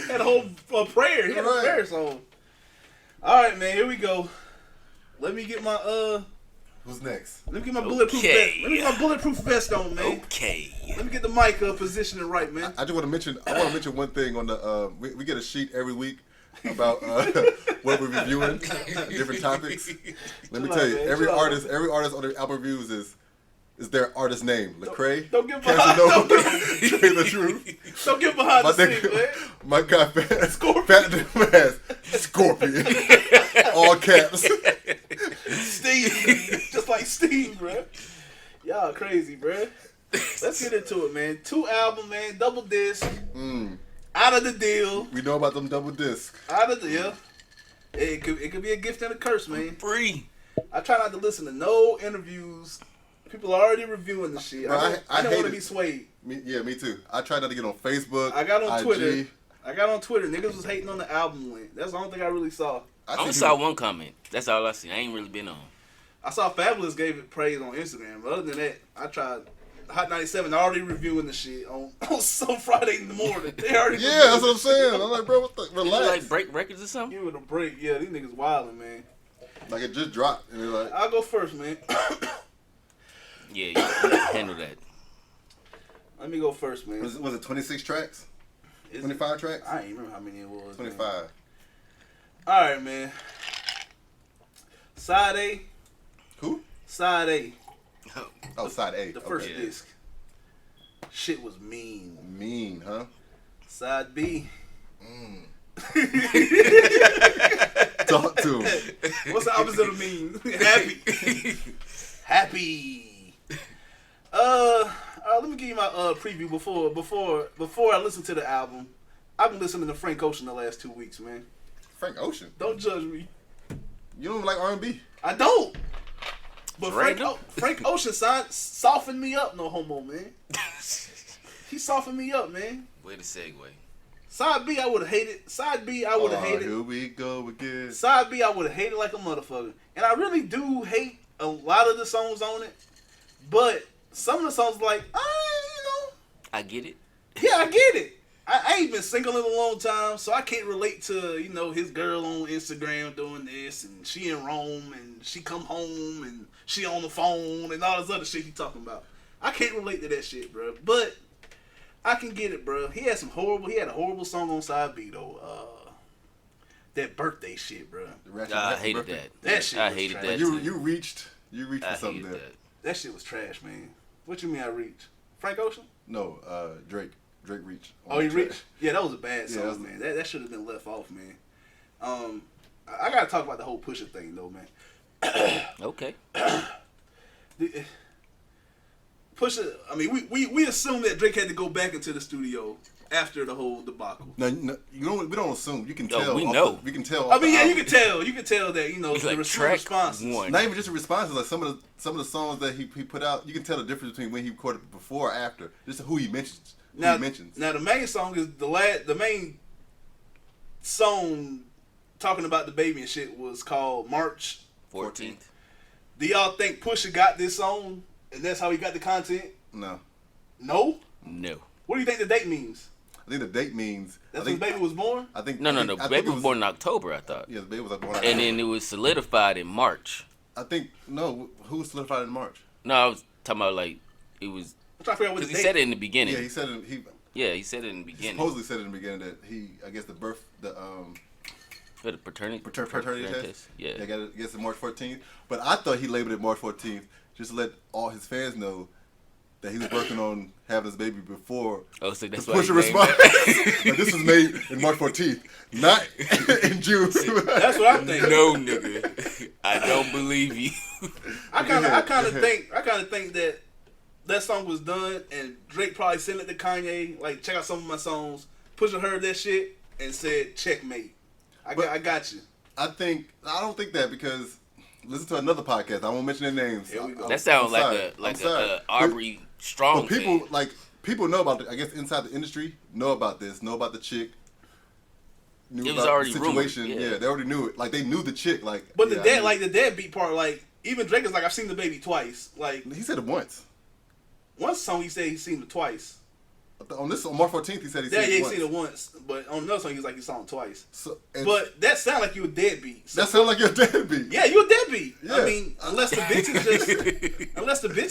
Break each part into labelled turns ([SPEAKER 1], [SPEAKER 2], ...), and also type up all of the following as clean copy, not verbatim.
[SPEAKER 1] Had a whole prayer. He had a prayer song. All right, man. Here we go. Let me get my
[SPEAKER 2] Who's next?
[SPEAKER 1] Let me get my bulletproof vest. Let me get my bulletproof vest on, man.
[SPEAKER 3] Okay.
[SPEAKER 1] Let me get the mic positioning right, man.
[SPEAKER 2] I just want to mention. I want to mention one thing on the. We get a sheet every week about what we're reviewing, different topics. Let me tell you, every artist on their album reviews is their artist name. Lecrae,
[SPEAKER 1] don't get behind. Don't
[SPEAKER 2] the truth.
[SPEAKER 1] Don't get behind the scenes, man.
[SPEAKER 2] My guy, Scorpion, all caps.
[SPEAKER 1] Steve, just like Steve, bro. Y'all crazy, bro. Let's get into it, man. 2 album, man. Double disc. Out of the deal.
[SPEAKER 2] We know about them double disc.
[SPEAKER 1] Out of the deal. It could be a gift and a curse, man.
[SPEAKER 3] Free.
[SPEAKER 1] I try not to listen to no interviews. People are already reviewing the shit. I don't want to be swayed.
[SPEAKER 2] Me too. I try not to get on Facebook.
[SPEAKER 1] I got on
[SPEAKER 2] IG.
[SPEAKER 1] Twitter. Niggas was hating on the album link. That's the only thing I really saw.
[SPEAKER 3] I only saw one comment. That's all I see. I ain't really been on.
[SPEAKER 1] I saw Fabulous gave it praise on Instagram. But other than that, I tried. Hot 97 already reviewing the shit on Friday in the morning. They already
[SPEAKER 2] that's what I'm saying. I'm like, bro, what the relax.
[SPEAKER 3] You like break records or something?
[SPEAKER 1] Give it a break. Yeah, these niggas wildin', man.
[SPEAKER 2] Like it just dropped. And they're like,
[SPEAKER 1] I'll go first, man.
[SPEAKER 3] Yeah, you can handle that.
[SPEAKER 1] Let me go first, man.
[SPEAKER 2] Was it 26 tracks? 25 tracks?
[SPEAKER 1] I ain't remember how many it was.
[SPEAKER 2] 25.
[SPEAKER 1] Man. All right, man. Side A.
[SPEAKER 2] Who?
[SPEAKER 1] Side A.
[SPEAKER 2] Oh, side A.
[SPEAKER 1] The first disc. Shit was mean.
[SPEAKER 2] Mean, huh?
[SPEAKER 1] Side B.
[SPEAKER 2] Talk to him.
[SPEAKER 1] What's the opposite of mean? Happy. Happy. Let me give you my preview before I listen to the album. I've been listening to Frank Ocean the last 2 weeks, man.
[SPEAKER 2] Frank Ocean?
[SPEAKER 1] Don't judge me.
[SPEAKER 2] You don't like R&B?
[SPEAKER 1] I don't. But Frank Ocean softened me up, no homo, man. He softened me up, man.
[SPEAKER 3] Way to segue.
[SPEAKER 1] Side B, I would have hated. Side B, I would have hated.
[SPEAKER 2] Here we go again.
[SPEAKER 1] Side B, I would have hated like a motherfucker. And I really do hate a lot of the songs on it. But some of the songs like,
[SPEAKER 3] I get it.
[SPEAKER 1] Yeah, I get it. I ain't been single in a long time, so I can't relate to, his girl on Instagram doing this, and she in Rome, and she come home, and she on the phone, and all this other shit he talking about. I can't relate to that shit, bro. But I can get it, bro. He had a horrible song on Side B, though. That birthday shit, bro.
[SPEAKER 3] I hated that.
[SPEAKER 1] That shit
[SPEAKER 3] I
[SPEAKER 1] was
[SPEAKER 3] hated
[SPEAKER 1] trash.
[SPEAKER 3] that.
[SPEAKER 2] You reached for something there.
[SPEAKER 1] That shit was trash, man. What you mean I reached? Frank Ocean?
[SPEAKER 2] No, Drake. Drake reached.
[SPEAKER 1] Oh, he reached? Yeah, that was a bad song, man. That should have been left off, man. I gotta talk about the whole Pusha thing, though, man.
[SPEAKER 3] Okay.
[SPEAKER 1] Pusha, I mean, we assume that Drake had to go back into the studio after the whole debacle.
[SPEAKER 2] No, we don't assume. You can tell.
[SPEAKER 3] We know.
[SPEAKER 2] We can tell.
[SPEAKER 1] I mean, yeah, you can tell. You can tell that
[SPEAKER 3] It's
[SPEAKER 1] the
[SPEAKER 3] like
[SPEAKER 1] responses.
[SPEAKER 3] one.
[SPEAKER 2] Not even just the responses. Like some of the songs that he put out, you can tell the difference between when he recorded before or after. Just who he mentions.
[SPEAKER 1] Now the main song is the main song talking about the baby and shit was called March
[SPEAKER 3] 14th.
[SPEAKER 1] Do y'all think Pusha got this song and that's how he got the content?
[SPEAKER 2] No.
[SPEAKER 1] No?
[SPEAKER 3] No.
[SPEAKER 1] What do you think the date means?
[SPEAKER 2] I think the date means
[SPEAKER 1] that's when the baby was born?
[SPEAKER 2] I think
[SPEAKER 3] No. Baby was born in October, I thought.
[SPEAKER 2] Yeah, the baby was born in October.
[SPEAKER 3] And then it was solidified in March.
[SPEAKER 2] I think who was solidified in March?
[SPEAKER 3] No, I was talking about like it was.
[SPEAKER 1] I'm trying to figure out what the
[SPEAKER 3] He
[SPEAKER 1] date.
[SPEAKER 3] said it in the beginning.
[SPEAKER 2] Yeah, he said it.
[SPEAKER 3] He said it in the
[SPEAKER 2] He
[SPEAKER 3] beginning.
[SPEAKER 2] supposedly said it in the beginning that I guess
[SPEAKER 3] For the paternity
[SPEAKER 2] test.
[SPEAKER 3] Yeah.
[SPEAKER 2] I guess it March 14th. But I thought he labeled it March 14th just to let all his fans know that he was working on having his baby before.
[SPEAKER 3] Oh, so that's
[SPEAKER 2] the
[SPEAKER 3] why
[SPEAKER 2] Pusha response. Like, this was made in March 14th, not in June.
[SPEAKER 1] That's what I'm thinking.
[SPEAKER 3] No, nigga, I don't believe you.
[SPEAKER 1] I kind of think that song was done, and Drake probably sent it to Kanye. Like, check out some of my songs. Pusha heard that shit and said, "Checkmate. I got you."
[SPEAKER 2] I don't think that because listen to another podcast. I won't mention their names.
[SPEAKER 1] Here we go.
[SPEAKER 3] That sounds like a Aubrey Strong
[SPEAKER 2] people
[SPEAKER 3] thing.
[SPEAKER 2] People know about it. I guess inside the industry know about this. Know about the chick. Knew
[SPEAKER 3] It was
[SPEAKER 2] about
[SPEAKER 3] already
[SPEAKER 2] the situation.
[SPEAKER 3] rumored,
[SPEAKER 2] Yeah, they already knew it. Like they knew the chick. Like,
[SPEAKER 1] But
[SPEAKER 2] yeah,
[SPEAKER 1] the deadbeat part, like even Drake is like, I've seen the baby twice. Like
[SPEAKER 2] he said it once.
[SPEAKER 1] one song he said he's seen it twice.
[SPEAKER 2] On March 14th, he said he seen it once.
[SPEAKER 1] He seen it once, but on another song, he's like he saw it twice.
[SPEAKER 2] So,
[SPEAKER 1] but that sound like you a deadbeat. So,
[SPEAKER 2] that sound like you're a deadbeat.
[SPEAKER 1] Yeah, you a deadbeat.
[SPEAKER 2] Yeah.
[SPEAKER 1] I mean, unless the bitch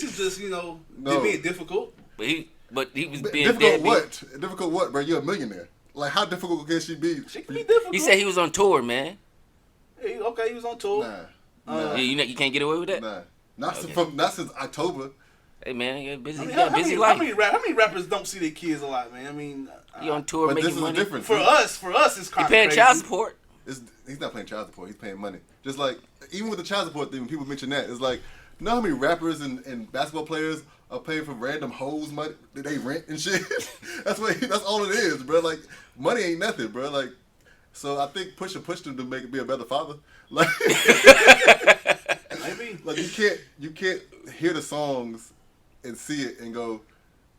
[SPEAKER 1] is just, they're being difficult.
[SPEAKER 3] But he was being
[SPEAKER 2] difficult.
[SPEAKER 3] deadbeat.
[SPEAKER 2] What? Difficult what, bro? You're a millionaire. Like, how difficult can she be?
[SPEAKER 1] She can be difficult.
[SPEAKER 3] He said he was on tour, man.
[SPEAKER 1] Hey, okay, he was on tour.
[SPEAKER 2] Nah.
[SPEAKER 3] You can't get away with that.
[SPEAKER 2] Nah. Not since October.
[SPEAKER 3] Hey man, you're busy.
[SPEAKER 1] How
[SPEAKER 3] life.
[SPEAKER 1] many rappers don't see their kids a lot, man? I mean,
[SPEAKER 3] you on tour
[SPEAKER 2] but
[SPEAKER 3] making
[SPEAKER 2] this is
[SPEAKER 3] money.
[SPEAKER 2] the difference.
[SPEAKER 1] For us, it's kind of
[SPEAKER 3] paying
[SPEAKER 1] crazy.
[SPEAKER 3] child support.
[SPEAKER 2] He's not paying child support. He's paying money. Just like even with the child support thing, when people mention that, it's like, you know how many rappers and basketball players are paying for random hoes money that they rent and shit. That's all it is, bro. Like money ain't nothing, bro. Like, so I think Pusha pushed him to be a better father. Like,
[SPEAKER 1] maybe.
[SPEAKER 2] Like you can't hear the songs and see it and go,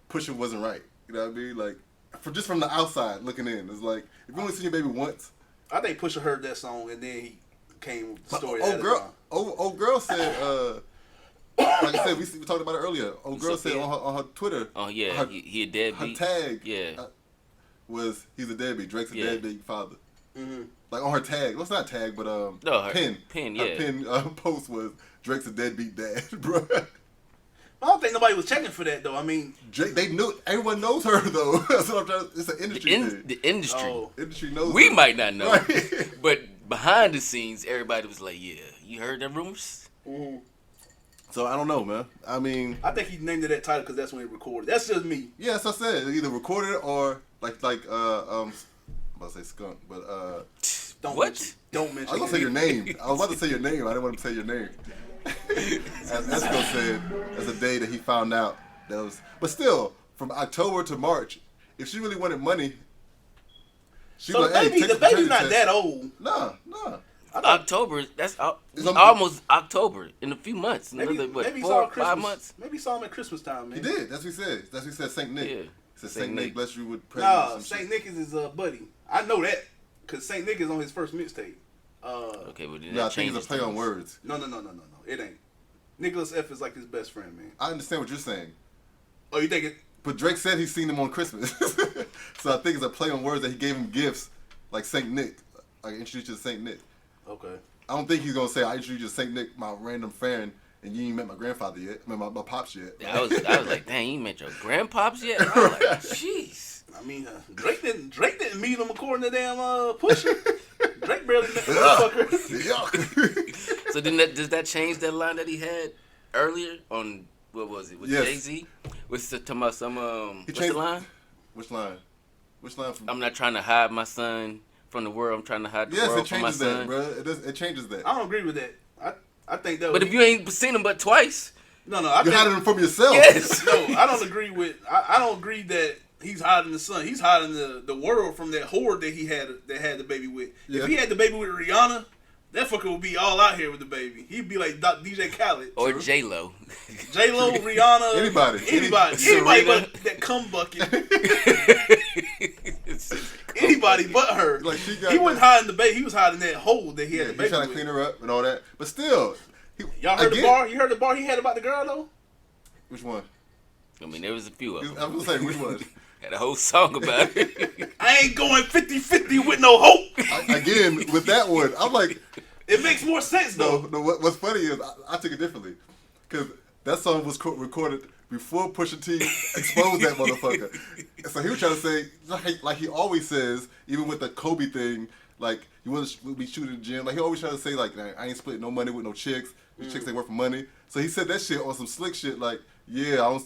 [SPEAKER 2] Pusha wasn't right. You know what I mean? Like, from the outside looking in, it's like if you only seen your baby once.
[SPEAKER 1] I think Pusha heard that song and then he came with the story.
[SPEAKER 2] Old girl said, like I said, we talked about it earlier. Old girl said on her Twitter.
[SPEAKER 3] Oh yeah, he a deadbeat.
[SPEAKER 2] Her tag,
[SPEAKER 3] yeah,
[SPEAKER 2] was he's a deadbeat. Drake's a deadbeat father.
[SPEAKER 1] Mm-hmm.
[SPEAKER 2] Like on her tag, well, it's not tag, but
[SPEAKER 3] her
[SPEAKER 2] pin.
[SPEAKER 3] Yeah.
[SPEAKER 2] Her pin post was Drake's a deadbeat dad, bro.
[SPEAKER 1] I don't think nobody was checking for that though. I mean,
[SPEAKER 2] Drake, they knew. Everyone knows her though. That's what I'm trying. It's an industry thing.
[SPEAKER 3] The industry.
[SPEAKER 1] Oh.
[SPEAKER 2] Industry knows.
[SPEAKER 3] We
[SPEAKER 2] her.
[SPEAKER 3] might not know,
[SPEAKER 2] Right.
[SPEAKER 3] but behind the scenes, everybody was like, "Yeah, you heard them rumors."
[SPEAKER 1] mm-hmm.
[SPEAKER 2] So I don't know, man. I mean,
[SPEAKER 1] I think he named it that title because that's when he recorded. That's just me.
[SPEAKER 2] yeah, as I said, either recorded it or I'm about to say skunk, but
[SPEAKER 1] Don't
[SPEAKER 3] What?
[SPEAKER 1] Don't mention.
[SPEAKER 2] I was gonna say your name. I was about to say your name. I didn't want to say your name. As Esco said, that's a day that he found out that was. But still, from October to March, if she really wanted money, she
[SPEAKER 1] So
[SPEAKER 2] like, hey, take
[SPEAKER 1] the
[SPEAKER 2] a
[SPEAKER 1] baby's
[SPEAKER 2] paternity
[SPEAKER 1] not
[SPEAKER 2] test.
[SPEAKER 1] that old.
[SPEAKER 2] Nah.
[SPEAKER 3] October. That's
[SPEAKER 2] It's on-
[SPEAKER 3] almost October in a few months.
[SPEAKER 1] Maybe
[SPEAKER 3] Another what?
[SPEAKER 1] he saw
[SPEAKER 3] 4
[SPEAKER 1] him
[SPEAKER 3] 5
[SPEAKER 1] Christmas.
[SPEAKER 3] months.
[SPEAKER 1] Maybe he saw him at Christmas time, man.
[SPEAKER 2] He did. That's what he said. That's what he said. Saint Nick.
[SPEAKER 3] Yeah.
[SPEAKER 2] He said Saint Nick bless you with presents.
[SPEAKER 1] Nah,
[SPEAKER 2] and
[SPEAKER 1] Saint
[SPEAKER 2] shit.
[SPEAKER 1] Nick is his buddy. I know that because Saint Nick is on his first mixtape.
[SPEAKER 3] Okay, well then
[SPEAKER 2] No, I
[SPEAKER 3] that
[SPEAKER 2] think it's
[SPEAKER 3] changes
[SPEAKER 2] a play on
[SPEAKER 3] things.
[SPEAKER 2] words.
[SPEAKER 1] No, it ain't. Nicholas F is like his best friend, man.
[SPEAKER 2] I understand what you're saying.
[SPEAKER 1] Oh, you think it?
[SPEAKER 2] But Drake said he's seen him on Christmas. So I think it's a play on words that he gave him gifts like Saint Nick. Like introduced you to Saint Nick.
[SPEAKER 1] Okay.
[SPEAKER 2] I don't think he's gonna say I introduced you to Saint Nick, my random friend, and you ain't met my grandfather yet. I mean my pops yet.
[SPEAKER 3] Yeah, I was like, dang, you ain't met your grandpops yet? I was like, jeez.
[SPEAKER 1] I mean, Drake didn't meet him according to damn Pusha. Drake barely met the motherfucker.
[SPEAKER 2] Yuck.
[SPEAKER 3] So then does that change that line that he had earlier on, what was it, with
[SPEAKER 2] Yes.
[SPEAKER 3] Jay-Z? Was talking about some,
[SPEAKER 2] He
[SPEAKER 3] what's
[SPEAKER 2] changed-
[SPEAKER 3] the line?
[SPEAKER 2] Which line? Which line from?
[SPEAKER 3] I'm not trying to hide my son from the world. I'm trying to hide the
[SPEAKER 2] Yes,
[SPEAKER 3] world
[SPEAKER 2] it
[SPEAKER 3] from my
[SPEAKER 2] changes that,
[SPEAKER 3] son.
[SPEAKER 2] bro. It changes that.
[SPEAKER 1] I don't agree with that. I think that.
[SPEAKER 3] But if you ain't seen him but twice,
[SPEAKER 1] I
[SPEAKER 2] You're
[SPEAKER 1] think,
[SPEAKER 2] hiding it from yourself.
[SPEAKER 3] yes.
[SPEAKER 1] No, I don't agree with. I don't agree that he's hiding the son. He's hiding the world from that whore that he had the baby with.
[SPEAKER 2] Yeah.
[SPEAKER 1] If he had the baby with Rihanna, that fucker would be all out here with the baby. He'd be like DJ Khaled
[SPEAKER 3] Or J-Lo.
[SPEAKER 1] J-Lo, Rihanna,
[SPEAKER 2] Anybody.
[SPEAKER 1] but that cum bucket. Anybody but her.
[SPEAKER 2] Like, she got
[SPEAKER 1] he wasn't hiding the baby. He was hiding that hole that he had
[SPEAKER 2] Yeah,
[SPEAKER 1] the
[SPEAKER 2] he's
[SPEAKER 1] baby
[SPEAKER 2] trying to
[SPEAKER 1] with.
[SPEAKER 2] clean her up and all that. But still,
[SPEAKER 1] Y'all heard
[SPEAKER 2] again-
[SPEAKER 1] the bar? You heard the bar he had about the girl though?
[SPEAKER 2] Which one?
[SPEAKER 3] I mean, there was a few of them.
[SPEAKER 2] I was gonna say which one.
[SPEAKER 3] Had a whole song about it.
[SPEAKER 1] I ain't going 50-50 with no hope.
[SPEAKER 2] Again, with that one, I'm like,
[SPEAKER 1] It makes more sense though.
[SPEAKER 2] no. What's funny is I took it differently, because that song was recorded before Pusha T exposed that motherfucker. So he was trying to say, like he always says, even with the Kobe thing, like he wasn't be shooting in the gym. Like he always try to say, like, I ain't splitting no money with no chicks. These chicks ain't worth for money. So he said that shit on some slick shit, like, yeah, I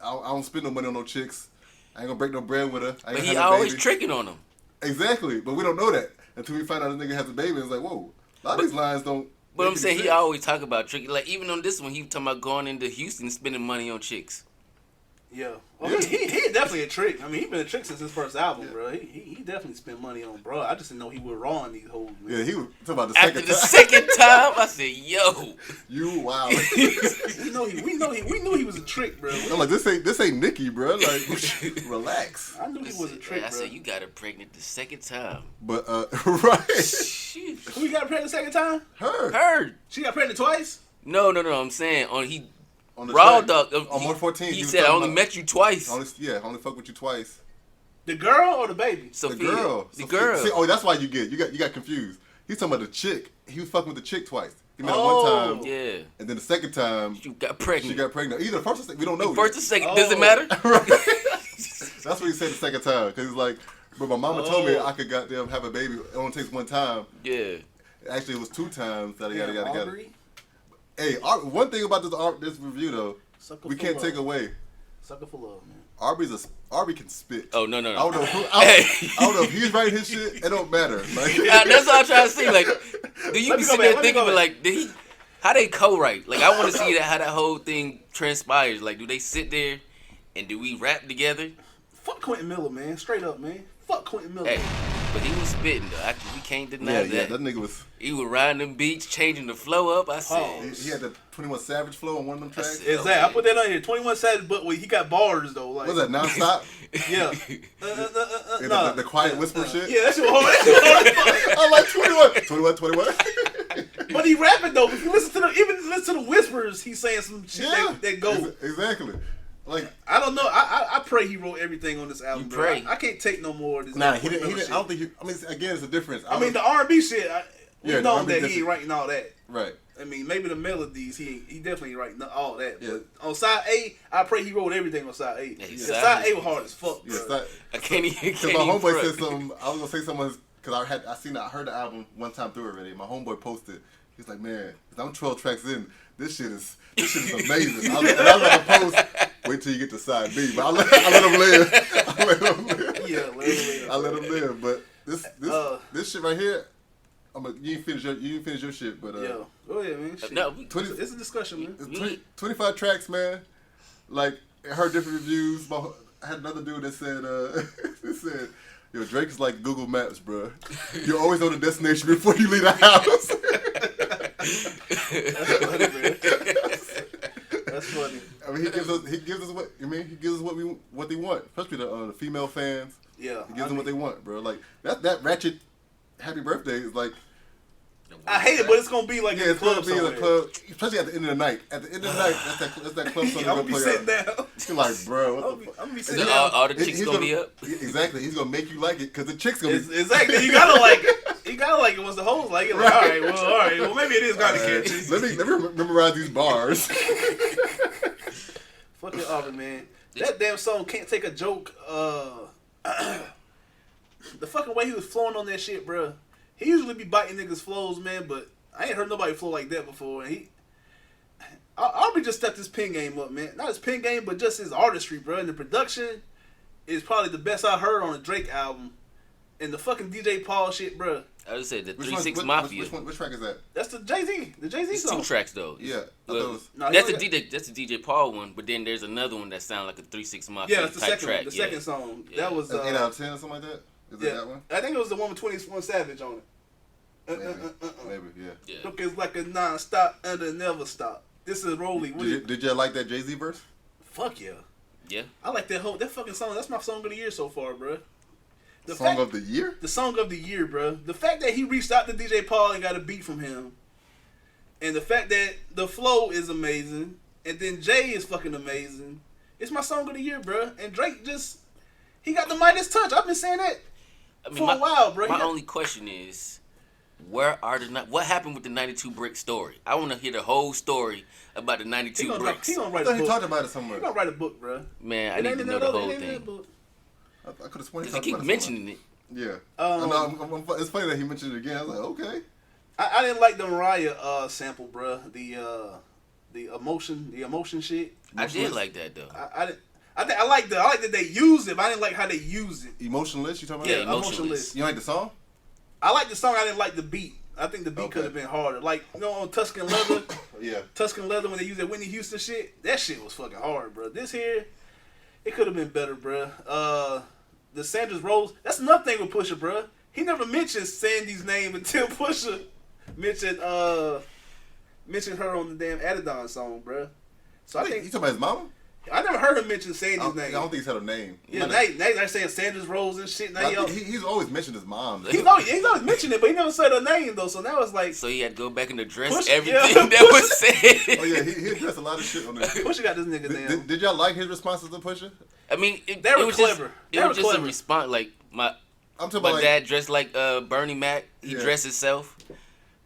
[SPEAKER 2] don't spend no money on no chicks. I ain't gonna break no bread with her. I ain't
[SPEAKER 3] But
[SPEAKER 2] gonna
[SPEAKER 3] he
[SPEAKER 2] have no
[SPEAKER 3] always
[SPEAKER 2] baby.
[SPEAKER 3] tricking on them.
[SPEAKER 2] Exactly, but we don't know that until we find out the nigga has a baby. And it's like, whoa, a lot of these lines don't.
[SPEAKER 3] But
[SPEAKER 2] make
[SPEAKER 3] I'm
[SPEAKER 2] any
[SPEAKER 3] saying he
[SPEAKER 2] sense.
[SPEAKER 3] always talk about tricking. Like, even on this one, he talking about going into Houston and spending money on chicks.
[SPEAKER 1] Yeah. Well, he definitely a trick. I mean, he been a trick since his first album, bro. He definitely spent money on bro. I just didn't know he was raw in these hoes. Man.
[SPEAKER 2] Yeah, he was talking about the
[SPEAKER 3] After
[SPEAKER 2] second
[SPEAKER 3] the
[SPEAKER 2] time.
[SPEAKER 3] second time, I said, yo.
[SPEAKER 2] You wow.
[SPEAKER 1] we knew he was a trick, bro.
[SPEAKER 2] I'm like, this ain't Nicki, bro. Like, relax.
[SPEAKER 1] I knew he was a trick,
[SPEAKER 3] I
[SPEAKER 1] bro.
[SPEAKER 3] said, you got her pregnant the second time.
[SPEAKER 2] But right,
[SPEAKER 3] Sheesh.
[SPEAKER 1] Who you got pregnant the second time?
[SPEAKER 2] her.
[SPEAKER 3] Heard.
[SPEAKER 1] She got pregnant twice?
[SPEAKER 3] No. I'm saying
[SPEAKER 2] on the
[SPEAKER 3] Raw
[SPEAKER 2] track.
[SPEAKER 3] Dog.
[SPEAKER 2] On 114.
[SPEAKER 3] He
[SPEAKER 2] was
[SPEAKER 3] said, "I
[SPEAKER 2] talking
[SPEAKER 3] only
[SPEAKER 2] about-
[SPEAKER 3] met you twice."
[SPEAKER 2] only fuck with you twice.
[SPEAKER 1] The girl or the baby?
[SPEAKER 3] Sophia.
[SPEAKER 2] The girl.
[SPEAKER 3] The
[SPEAKER 2] Sophia.
[SPEAKER 3] girl.
[SPEAKER 2] See, oh, that's why you got confused. He's talking about the chick. He was fucking with the chick twice. He met her one time.
[SPEAKER 3] Yeah.
[SPEAKER 2] And then the second time,
[SPEAKER 3] You got pregnant.
[SPEAKER 2] she got pregnant. Either the first or second, we don't know.
[SPEAKER 3] First
[SPEAKER 2] yet.
[SPEAKER 3] or second,
[SPEAKER 1] Oh.
[SPEAKER 3] does it matter?
[SPEAKER 2] That's what he said the second time. Because he's like, but my mama told me I could goddamn have a baby. It only takes one time.
[SPEAKER 3] Yeah.
[SPEAKER 2] Actually, it was 2 times. Yada,
[SPEAKER 1] Yeah,
[SPEAKER 2] yada, yada, yada.
[SPEAKER 1] Aubrey?
[SPEAKER 2] Hey, one thing about this review, though,
[SPEAKER 1] Sucker
[SPEAKER 2] we
[SPEAKER 1] for
[SPEAKER 2] can't
[SPEAKER 1] love.
[SPEAKER 2] take away.
[SPEAKER 1] Sucker for love, man.
[SPEAKER 2] Aubrey can spit.
[SPEAKER 3] Oh no.
[SPEAKER 2] I don't know. I don't know if he's writing his shit. It don't matter. Like,
[SPEAKER 3] That's what I'm trying to see. Like, do you
[SPEAKER 1] Let
[SPEAKER 3] be
[SPEAKER 1] me go
[SPEAKER 3] sitting
[SPEAKER 1] back,
[SPEAKER 3] there
[SPEAKER 1] let me
[SPEAKER 3] thinking,
[SPEAKER 1] go
[SPEAKER 3] but
[SPEAKER 1] back.
[SPEAKER 3] like, did he? How they co-write? Like, I want to see how that whole thing transpires. Like, do they sit there and do we rap together?
[SPEAKER 1] Fuck Quentin Miller, man. Straight up, man. Fuck Quentin Miller.
[SPEAKER 3] Hey, but he was spitting though. We can't deny
[SPEAKER 2] yeah,
[SPEAKER 3] that.
[SPEAKER 2] that nigga was.
[SPEAKER 3] He was riding them beats, changing the flow up. I said,
[SPEAKER 1] Pause.
[SPEAKER 2] He had the 21 Savage flow on one of them tracks.
[SPEAKER 3] That's-
[SPEAKER 1] Exactly. I put that on here. 21 Savage, but he got bars though. Like,
[SPEAKER 2] What was that, nonstop?
[SPEAKER 1] Yeah.
[SPEAKER 2] Yeah,
[SPEAKER 1] Nah.
[SPEAKER 2] the quiet whisper shit?
[SPEAKER 1] Yeah, that's your hard. That shit hard as fuck.
[SPEAKER 2] I'm like 21.
[SPEAKER 1] But he rapping though. If you listen to the whispers, he's saying some shit
[SPEAKER 2] Yeah.
[SPEAKER 1] that go.
[SPEAKER 2] Exactly. Like,
[SPEAKER 1] I don't know. I pray he wrote everything on this album.
[SPEAKER 3] You
[SPEAKER 1] bro.
[SPEAKER 3] pray.
[SPEAKER 1] I can't take no more of this.
[SPEAKER 2] nah,
[SPEAKER 1] Quentin
[SPEAKER 2] he
[SPEAKER 1] Miller
[SPEAKER 2] didn't. I
[SPEAKER 1] shit.
[SPEAKER 2] don't think I mean, again, it's a difference.
[SPEAKER 1] I mean, the R&B shit. We
[SPEAKER 2] Yeah, the
[SPEAKER 1] know
[SPEAKER 2] R&B
[SPEAKER 1] that he
[SPEAKER 2] different.
[SPEAKER 1] ain't writing all that.
[SPEAKER 2] Right.
[SPEAKER 1] I mean, maybe the melodies he definitely ain't writing all that.
[SPEAKER 2] Yeah.
[SPEAKER 1] But on side A, I pray he wrote everything on side A.
[SPEAKER 3] Yeah,
[SPEAKER 1] Yeah,
[SPEAKER 3] exactly.
[SPEAKER 1] side A was hard as fuck.
[SPEAKER 2] Yeah,
[SPEAKER 1] Bro.
[SPEAKER 3] I can't even.
[SPEAKER 2] Because my homeboy
[SPEAKER 3] front.
[SPEAKER 2] said something. I was gonna say something because I heard the album one time through already. My homeboy posted. He's like, man, I'm 12 tracks in. This shit is amazing. And I let him post. Wait till you get to side B, but I let him live. I let him live.
[SPEAKER 1] Yeah, literally.
[SPEAKER 2] I let him live. But this shit right here, you didn't finish your shit. But
[SPEAKER 1] Yeah. Go ahead, man. Shit.
[SPEAKER 3] No,
[SPEAKER 2] 20
[SPEAKER 1] It's a discussion, man.
[SPEAKER 2] it's 25 tracks, man. Like, I heard different reviews. I had another dude that said, that said, yo, Drake is like Google Maps, bro. You're always on the destination before you leave the house.
[SPEAKER 1] That's funny, man. That's funny.
[SPEAKER 2] I mean, he gives us what they want, especially the female fans.
[SPEAKER 1] Yeah.
[SPEAKER 2] He gives them what they want, bro. Like that ratchet Happy Birthday is like,
[SPEAKER 1] I hate it, but it's gonna be like
[SPEAKER 2] yeah,
[SPEAKER 1] in the
[SPEAKER 2] it's gonna
[SPEAKER 1] club
[SPEAKER 2] be in a
[SPEAKER 1] somewhere.
[SPEAKER 2] club, especially at the end of the night. At the end of the night, that's that club song
[SPEAKER 1] I'm
[SPEAKER 2] gonna
[SPEAKER 1] gonna be
[SPEAKER 2] play
[SPEAKER 1] sitting
[SPEAKER 2] out.
[SPEAKER 1] down.
[SPEAKER 2] You're like, bro, what the fuck?
[SPEAKER 1] I'm gonna be
[SPEAKER 3] Is
[SPEAKER 1] sitting
[SPEAKER 3] it
[SPEAKER 1] down.
[SPEAKER 3] all the chicks
[SPEAKER 2] He's
[SPEAKER 3] gonna be up?
[SPEAKER 2] Exactly. He's gonna make you like it because the chick's gonna be.
[SPEAKER 1] Exactly. You gotta like it. You gotta like it once the hoes like it. Like,
[SPEAKER 2] Right.
[SPEAKER 1] all right. Well, maybe it is kind of catchy.
[SPEAKER 2] Let me memorize these bars.
[SPEAKER 1] Fuck it, Aubrey, man. That damn song Can't Take a Joke. The fucking way he was flowing on that shit, bro. He usually be biting niggas' flows, man, but I ain't heard nobody flow like that before. And Aubrey just stepped his pen game up, man. Not his pen game, but just his artistry, bro. And the production is probably the best I heard on a Drake album. And the fucking DJ Paul shit, bro.
[SPEAKER 3] I just said the
[SPEAKER 2] Which
[SPEAKER 3] 3-6
[SPEAKER 2] one-
[SPEAKER 3] Mafia.
[SPEAKER 2] Which track is that?
[SPEAKER 1] That's the Jay-Z. The Jay-Z
[SPEAKER 3] It's
[SPEAKER 1] song.
[SPEAKER 3] 2 tracks though.
[SPEAKER 2] Yeah, I thought
[SPEAKER 3] Well,
[SPEAKER 2] it was-
[SPEAKER 1] No,
[SPEAKER 3] that's
[SPEAKER 1] he
[SPEAKER 3] the
[SPEAKER 1] only
[SPEAKER 3] DJ. That's the DJ Paul one. But then there's another one that sounds like a 3-6 Mafia
[SPEAKER 1] Yeah, that's the
[SPEAKER 3] type
[SPEAKER 1] second
[SPEAKER 3] track.
[SPEAKER 1] one. The
[SPEAKER 3] yeah.
[SPEAKER 1] second song.
[SPEAKER 3] Yeah.
[SPEAKER 1] That was
[SPEAKER 2] That's 8 out of 10 or something like that. Is that
[SPEAKER 1] yeah.
[SPEAKER 2] that one?
[SPEAKER 1] I think it was the one with 21 Savage on it.
[SPEAKER 2] Maybe, yeah.
[SPEAKER 3] Yeah.
[SPEAKER 1] Look, it's like a non-stop and a never stop. This is Rolly.
[SPEAKER 2] Did you like that Jay-Z verse?
[SPEAKER 1] Fuck yeah.
[SPEAKER 3] Yeah.
[SPEAKER 1] I like that fucking song. That's my song of the year so far, bro. The
[SPEAKER 2] Song
[SPEAKER 1] fact,
[SPEAKER 2] of the year?
[SPEAKER 1] the song of the year, bro. The fact that he reached out to DJ Paul and got a beat from him, and the fact that the flow is amazing, and then Jay is fucking amazing. It's my song of the year, bro. And Drake he got the Midas touch. I've been saying that for a while, bro.
[SPEAKER 3] My only question is, what happened with the 92 brick story? I want to hear the whole story about the
[SPEAKER 1] he
[SPEAKER 3] 92
[SPEAKER 1] gonna,
[SPEAKER 3] bricks.
[SPEAKER 1] he gonna
[SPEAKER 2] I
[SPEAKER 1] write
[SPEAKER 2] thought
[SPEAKER 1] a
[SPEAKER 2] he
[SPEAKER 1] book.
[SPEAKER 2] talked about it somewhere.
[SPEAKER 1] He gonna write a book, bro.
[SPEAKER 3] Man, I
[SPEAKER 1] It
[SPEAKER 3] need
[SPEAKER 1] ain't
[SPEAKER 3] to
[SPEAKER 1] in
[SPEAKER 3] know
[SPEAKER 1] that
[SPEAKER 3] the
[SPEAKER 1] other-
[SPEAKER 3] whole
[SPEAKER 1] it ain't in that
[SPEAKER 3] thing.
[SPEAKER 1] book.
[SPEAKER 2] I could have sworn he
[SPEAKER 3] Because he
[SPEAKER 2] talked
[SPEAKER 3] keep
[SPEAKER 2] about it
[SPEAKER 3] mentioning it.
[SPEAKER 2] somewhere.
[SPEAKER 1] Um,
[SPEAKER 2] Yeah. It's funny that he mentioned it again. I was like, okay.
[SPEAKER 1] I didn't like the Mariah sample, bro. The emotion shit.
[SPEAKER 3] I did like that though.
[SPEAKER 1] I like that they used it, but I didn't like how they used it.
[SPEAKER 2] Emotionless, you talking
[SPEAKER 3] Yeah,
[SPEAKER 2] about?
[SPEAKER 3] Emotionless.
[SPEAKER 1] Emotionless.
[SPEAKER 2] You like the song?
[SPEAKER 1] I like the song. I didn't like the beat. I think the beat
[SPEAKER 2] Okay.
[SPEAKER 1] could have been harder. Like, you know, on Tuscan Leather,
[SPEAKER 2] Yeah.
[SPEAKER 1] Tuscan Leather when they used that Whitney Houston shit, that shit was fucking hard, bro. This here, it could have been better, bro. The Sanders Rose, that's another thing with Pusha, bro. He never mentioned Sandy's name until Pusha mentioned her on the damn Adidon song, bro. So I
[SPEAKER 2] Wait,
[SPEAKER 1] think
[SPEAKER 2] you talking about his mama?
[SPEAKER 1] I never heard him mention
[SPEAKER 2] I
[SPEAKER 1] Sandy's
[SPEAKER 2] don't
[SPEAKER 1] name.
[SPEAKER 2] think he's had a name.
[SPEAKER 1] Yeah, now they're saying Sandra's Rose and shit. Now
[SPEAKER 2] He's always mentioned his mom.
[SPEAKER 1] he's always mentioned it, but he never said her name though. So now it's like,
[SPEAKER 3] So he had to go back and address
[SPEAKER 1] Push-
[SPEAKER 3] everything
[SPEAKER 1] yeah,
[SPEAKER 3] that was said.
[SPEAKER 2] Oh yeah, he addressed a lot of shit on this.
[SPEAKER 1] Pusha got this nigga down.
[SPEAKER 2] Did y'all like his responses to Pusha?
[SPEAKER 3] I mean,
[SPEAKER 1] They were
[SPEAKER 3] was
[SPEAKER 1] clever.
[SPEAKER 3] Just,
[SPEAKER 1] They
[SPEAKER 3] it
[SPEAKER 1] were
[SPEAKER 3] was just
[SPEAKER 1] clever.
[SPEAKER 3] a response. Like
[SPEAKER 2] I'm talking
[SPEAKER 3] my
[SPEAKER 2] about like,
[SPEAKER 3] dad dressed like Bernie Mac. He
[SPEAKER 2] Yeah.
[SPEAKER 3] dressed himself.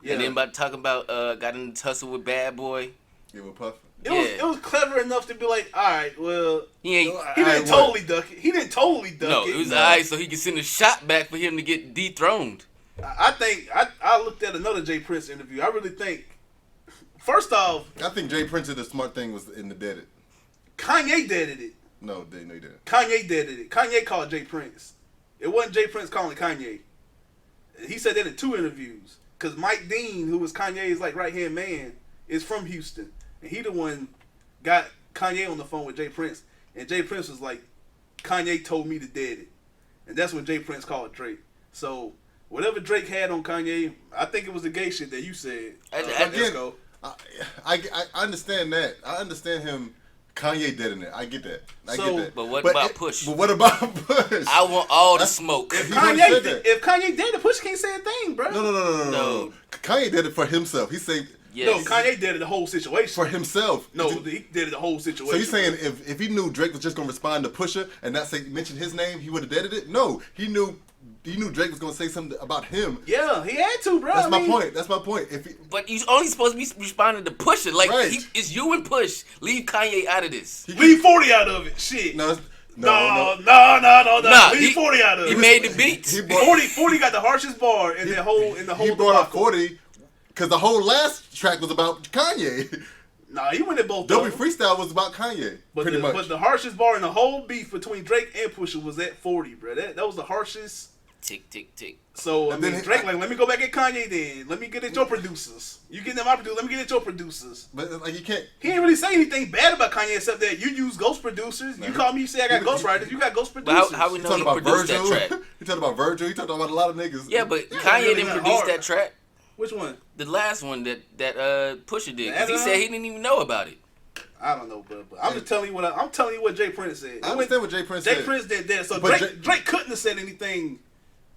[SPEAKER 1] Yeah.
[SPEAKER 3] And then about talking about got in a tussle with Bad Boy.
[SPEAKER 2] yeah, with Puff.
[SPEAKER 1] It was clever enough to be like, all right, well,
[SPEAKER 3] He ain't.
[SPEAKER 1] he didn't
[SPEAKER 2] Alright,
[SPEAKER 1] totally duck it. He didn't totally duck
[SPEAKER 3] No,
[SPEAKER 1] it.
[SPEAKER 3] it was alright, so he could send a shot back for him to get dethroned.
[SPEAKER 1] I think I looked at another Jay Prince interview. I really think, first off,
[SPEAKER 2] I think Jay Prince did the smart thing was in the dead it.
[SPEAKER 1] Kanye deaded it.
[SPEAKER 2] No, he didn't.
[SPEAKER 1] Kanye deaded it. Kanye called Jay Prince. It wasn't Jay Prince calling Kanye. He said that in 2 interviews. Because Mike Dean, who was Kanye's like right-hand man, is from Houston. And he the one got Kanye on the phone with Jay Prince. And Jay Prince was like, Kanye told me to dead it. And that's when Jay Prince called Drake. So, whatever Drake had on Kanye, I think it was the gay shit that you said.
[SPEAKER 2] Again,
[SPEAKER 1] Esco.
[SPEAKER 2] I understand that. I understand him. Kanye dead in it. I get that. I
[SPEAKER 1] So,
[SPEAKER 2] get that.
[SPEAKER 3] but what about Push?
[SPEAKER 2] But what about Push?
[SPEAKER 3] I want all the smoke.
[SPEAKER 1] If
[SPEAKER 2] He already said that.
[SPEAKER 1] Kanye dead it, Push can't say a thing, bro.
[SPEAKER 2] No. Kanye did it for himself. He said
[SPEAKER 1] No,
[SPEAKER 3] Yes.
[SPEAKER 1] Kanye did it the whole situation.
[SPEAKER 2] for himself.
[SPEAKER 1] No, he did it the whole situation.
[SPEAKER 2] So you saying if he knew Drake was just gonna respond to Pusha and not say mention his name, he would have deaded it? No, he knew Drake was gonna say something about him.
[SPEAKER 1] Yeah, he had to, bro.
[SPEAKER 2] That's
[SPEAKER 1] I
[SPEAKER 2] my
[SPEAKER 1] mean,
[SPEAKER 2] point. That's my point. If he,
[SPEAKER 3] But you only supposed to be responding to Pusha. Like,
[SPEAKER 2] Right.
[SPEAKER 3] it's you and Push. Leave Kanye out of this.
[SPEAKER 2] he
[SPEAKER 1] Leave 40 out of it. Shit.
[SPEAKER 2] no,
[SPEAKER 1] No.
[SPEAKER 3] Nah,
[SPEAKER 1] Leave 40 out of
[SPEAKER 3] He
[SPEAKER 1] it.
[SPEAKER 3] made the beats.
[SPEAKER 2] he brought
[SPEAKER 1] 40 got the harshest bar in the whole
[SPEAKER 2] he brought up
[SPEAKER 1] debacle.
[SPEAKER 2] 40 because the whole last track was about Kanye.
[SPEAKER 1] Nah, he went at both.
[SPEAKER 2] Double
[SPEAKER 1] of them.
[SPEAKER 2] Freestyle was about Kanye,
[SPEAKER 1] But
[SPEAKER 2] pretty much.
[SPEAKER 1] But the harshest bar in the whole beef between Drake and Pusha was at 40, bro. That was the harshest.
[SPEAKER 3] Tick, tick, tick.
[SPEAKER 1] So I
[SPEAKER 2] And
[SPEAKER 1] mean,
[SPEAKER 2] then
[SPEAKER 1] Drake like, let me go back at Kanye then. Let me get at your producers. You get them my producers. Let me get at your producers.
[SPEAKER 2] But like you can't.
[SPEAKER 1] He didn't really say anything bad about Kanye except that you use ghost producers. You call me, you say I got ghostwriters. You got ghost
[SPEAKER 3] But
[SPEAKER 1] producers.
[SPEAKER 3] how we
[SPEAKER 2] He
[SPEAKER 3] know
[SPEAKER 2] talked
[SPEAKER 3] he
[SPEAKER 2] about
[SPEAKER 3] produced
[SPEAKER 2] Virgil.
[SPEAKER 3] that track?
[SPEAKER 2] He talked about Virgil. He talked about a lot of niggas.
[SPEAKER 3] Yeah, but
[SPEAKER 1] Yeah,
[SPEAKER 3] Kanye
[SPEAKER 1] really
[SPEAKER 3] didn't
[SPEAKER 1] not
[SPEAKER 3] produce
[SPEAKER 1] hard.
[SPEAKER 3] that track.
[SPEAKER 1] Which one?
[SPEAKER 3] The last one that Pusha did. 'Cause he
[SPEAKER 1] That,
[SPEAKER 3] said he didn't even know about it.
[SPEAKER 1] I don't know, but I'm just telling you I'm telling you what Jay Prince said.
[SPEAKER 2] I understand what Jay Prince
[SPEAKER 1] Jay
[SPEAKER 2] said.
[SPEAKER 1] Prince did that, so
[SPEAKER 2] But
[SPEAKER 1] Drake couldn't have said anything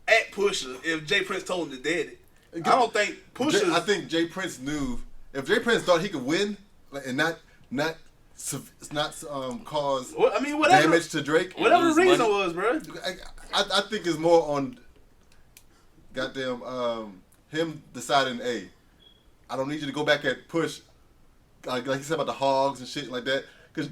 [SPEAKER 1] at Pusha if Jay Prince told him to dead it. I don't think Pusha.
[SPEAKER 2] I think Jay Prince knew if Jay Prince thought he could win like, and not cause
[SPEAKER 1] Well, I mean, whatever.
[SPEAKER 2] damage to Drake.
[SPEAKER 1] Whatever the
[SPEAKER 3] lose
[SPEAKER 1] reason
[SPEAKER 3] money.
[SPEAKER 1] was, bro.
[SPEAKER 2] I think it's more on goddamn him deciding, hey, I don't need you to go back at Push like he said about the hogs and shit like that, because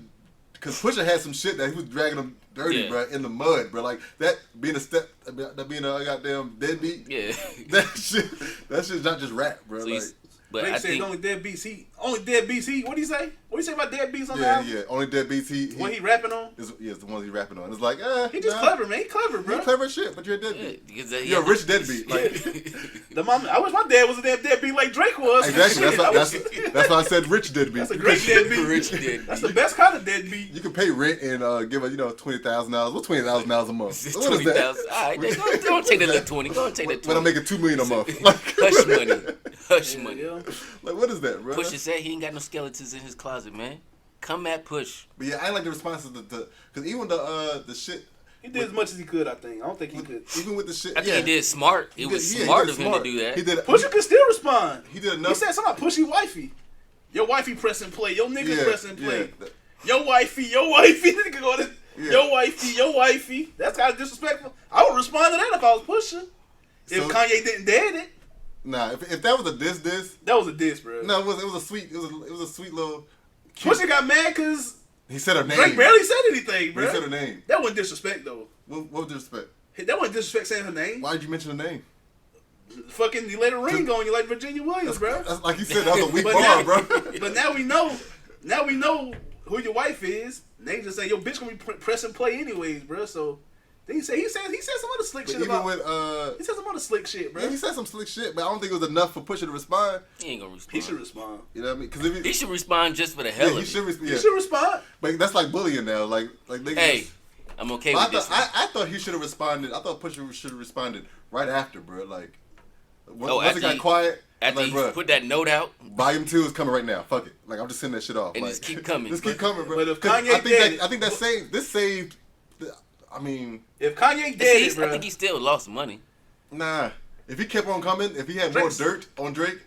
[SPEAKER 2] Pusha had some shit that he was dragging them dirty,
[SPEAKER 3] Yeah.
[SPEAKER 2] bro, in the mud, bro. Like that being a goddamn deadbeat.
[SPEAKER 3] Yeah.
[SPEAKER 2] That shit's not just rap, bro.
[SPEAKER 3] So
[SPEAKER 2] like,
[SPEAKER 3] he's, but
[SPEAKER 1] Drake
[SPEAKER 3] I
[SPEAKER 1] said
[SPEAKER 3] think
[SPEAKER 1] only dead beats. What do you say? What do you say about dead beats on the
[SPEAKER 2] yeah,
[SPEAKER 1] album?
[SPEAKER 2] yeah. Only deadbeats
[SPEAKER 1] What he rapping on?
[SPEAKER 2] is the ones he rapping on. It's like,
[SPEAKER 1] He just
[SPEAKER 2] nah,
[SPEAKER 1] clever, man. He clever,
[SPEAKER 2] You
[SPEAKER 1] bro.
[SPEAKER 2] clever as shit, but you're a
[SPEAKER 3] yeah,
[SPEAKER 2] deadbeat.
[SPEAKER 3] because
[SPEAKER 2] You're a rich deadbeat. Like
[SPEAKER 1] I wish my dad was a damn deadbeat like Drake was.
[SPEAKER 2] exactly.
[SPEAKER 1] Shit,
[SPEAKER 2] That's why I said rich deadbeat.
[SPEAKER 1] That's a great deadbeat.
[SPEAKER 3] Rich deadbeat.
[SPEAKER 1] That's the best kind of deadbeat.
[SPEAKER 2] You can pay rent and give a $20,000. What's $20,000 a month?
[SPEAKER 3] It's
[SPEAKER 2] What is that?
[SPEAKER 3] 20,000. All right, go take that little 20. Go and take that 20.
[SPEAKER 2] When I'm making $2 million a month. Like,
[SPEAKER 3] Hush money. Hush money.
[SPEAKER 1] Yeah.
[SPEAKER 2] like what is that, bro?
[SPEAKER 3] Pusha said he ain't got no skeletons in his closet, man. Come at Push.
[SPEAKER 2] But yeah, I like the responses to because even the shit.
[SPEAKER 1] He did as much as he could, I think. I don't think he could.
[SPEAKER 2] Even with the shit,
[SPEAKER 3] I think he did smart. It was smart of him to do that.
[SPEAKER 2] He did.
[SPEAKER 1] Pusha could still respond.
[SPEAKER 2] He did
[SPEAKER 1] He
[SPEAKER 2] enough.
[SPEAKER 1] said something about pushy wifey. Your wifey press and play. Your nigga
[SPEAKER 2] Yeah,
[SPEAKER 1] press and play.
[SPEAKER 2] yeah.
[SPEAKER 1] Your wifey. Nigga go to
[SPEAKER 2] Yeah.
[SPEAKER 1] your wifey. That's kind of disrespectful. I would respond to that if I was Pusha. If
[SPEAKER 2] So-
[SPEAKER 1] Kanye didn't dead it,
[SPEAKER 2] Nah, if that was a diss,
[SPEAKER 1] that was a diss, bro.
[SPEAKER 2] no, it was a sweet little.
[SPEAKER 1] Pusha got mad because
[SPEAKER 2] He said her name.
[SPEAKER 1] Drake barely said anything, bro.
[SPEAKER 2] He said her name.
[SPEAKER 1] That wasn't disrespect, though.
[SPEAKER 2] What was the respect?
[SPEAKER 1] That wasn't disrespect saying her name.
[SPEAKER 2] Why did you mention her name?
[SPEAKER 1] Fucking, you let a ring on you like Virginia Williams, bro.
[SPEAKER 2] That's like you said. That was a weak
[SPEAKER 1] But
[SPEAKER 2] bar,
[SPEAKER 1] now,
[SPEAKER 2] bro.
[SPEAKER 1] but now we know who your wife is. They just say your bitch gonna be press and play anyways, bro. So then he said some other slick
[SPEAKER 2] But
[SPEAKER 1] shit
[SPEAKER 2] even
[SPEAKER 1] about.
[SPEAKER 2] with
[SPEAKER 1] He said some other slick shit, bro.
[SPEAKER 2] yeah, he said some slick shit, but I don't think it was enough for Pusha to respond.
[SPEAKER 3] He ain't gonna respond.
[SPEAKER 1] He should respond.
[SPEAKER 2] You know what I mean? Because if
[SPEAKER 3] He should respond just for the hell
[SPEAKER 2] yeah,
[SPEAKER 3] of
[SPEAKER 2] he
[SPEAKER 3] it.
[SPEAKER 2] should respond.
[SPEAKER 1] He
[SPEAKER 2] Yeah.
[SPEAKER 1] should respond.
[SPEAKER 2] But that's like bullying now. Like niggas.
[SPEAKER 3] Hey, I'm okay
[SPEAKER 2] I
[SPEAKER 3] with this.
[SPEAKER 2] thought, I thought he should have responded. I thought Pusha should have responded right after, bro. Like once it
[SPEAKER 3] after
[SPEAKER 2] got
[SPEAKER 3] he-
[SPEAKER 2] quiet,
[SPEAKER 3] After
[SPEAKER 2] like,
[SPEAKER 3] he
[SPEAKER 2] bruh,
[SPEAKER 3] put that note out,
[SPEAKER 2] Volume 2 is coming right now. Fuck it. Like, I'm just sending that shit off.
[SPEAKER 3] and
[SPEAKER 2] like,
[SPEAKER 3] just keep coming.
[SPEAKER 2] Just keep coming, bro.
[SPEAKER 1] but if
[SPEAKER 2] 'Cause
[SPEAKER 1] Kanye did
[SPEAKER 2] I think that saved. This saved. I mean,
[SPEAKER 1] if Kanye did
[SPEAKER 3] See,
[SPEAKER 1] it, bro,
[SPEAKER 3] I think he still lost money.
[SPEAKER 2] nah. If he kept on coming, if he had more dirt on Drake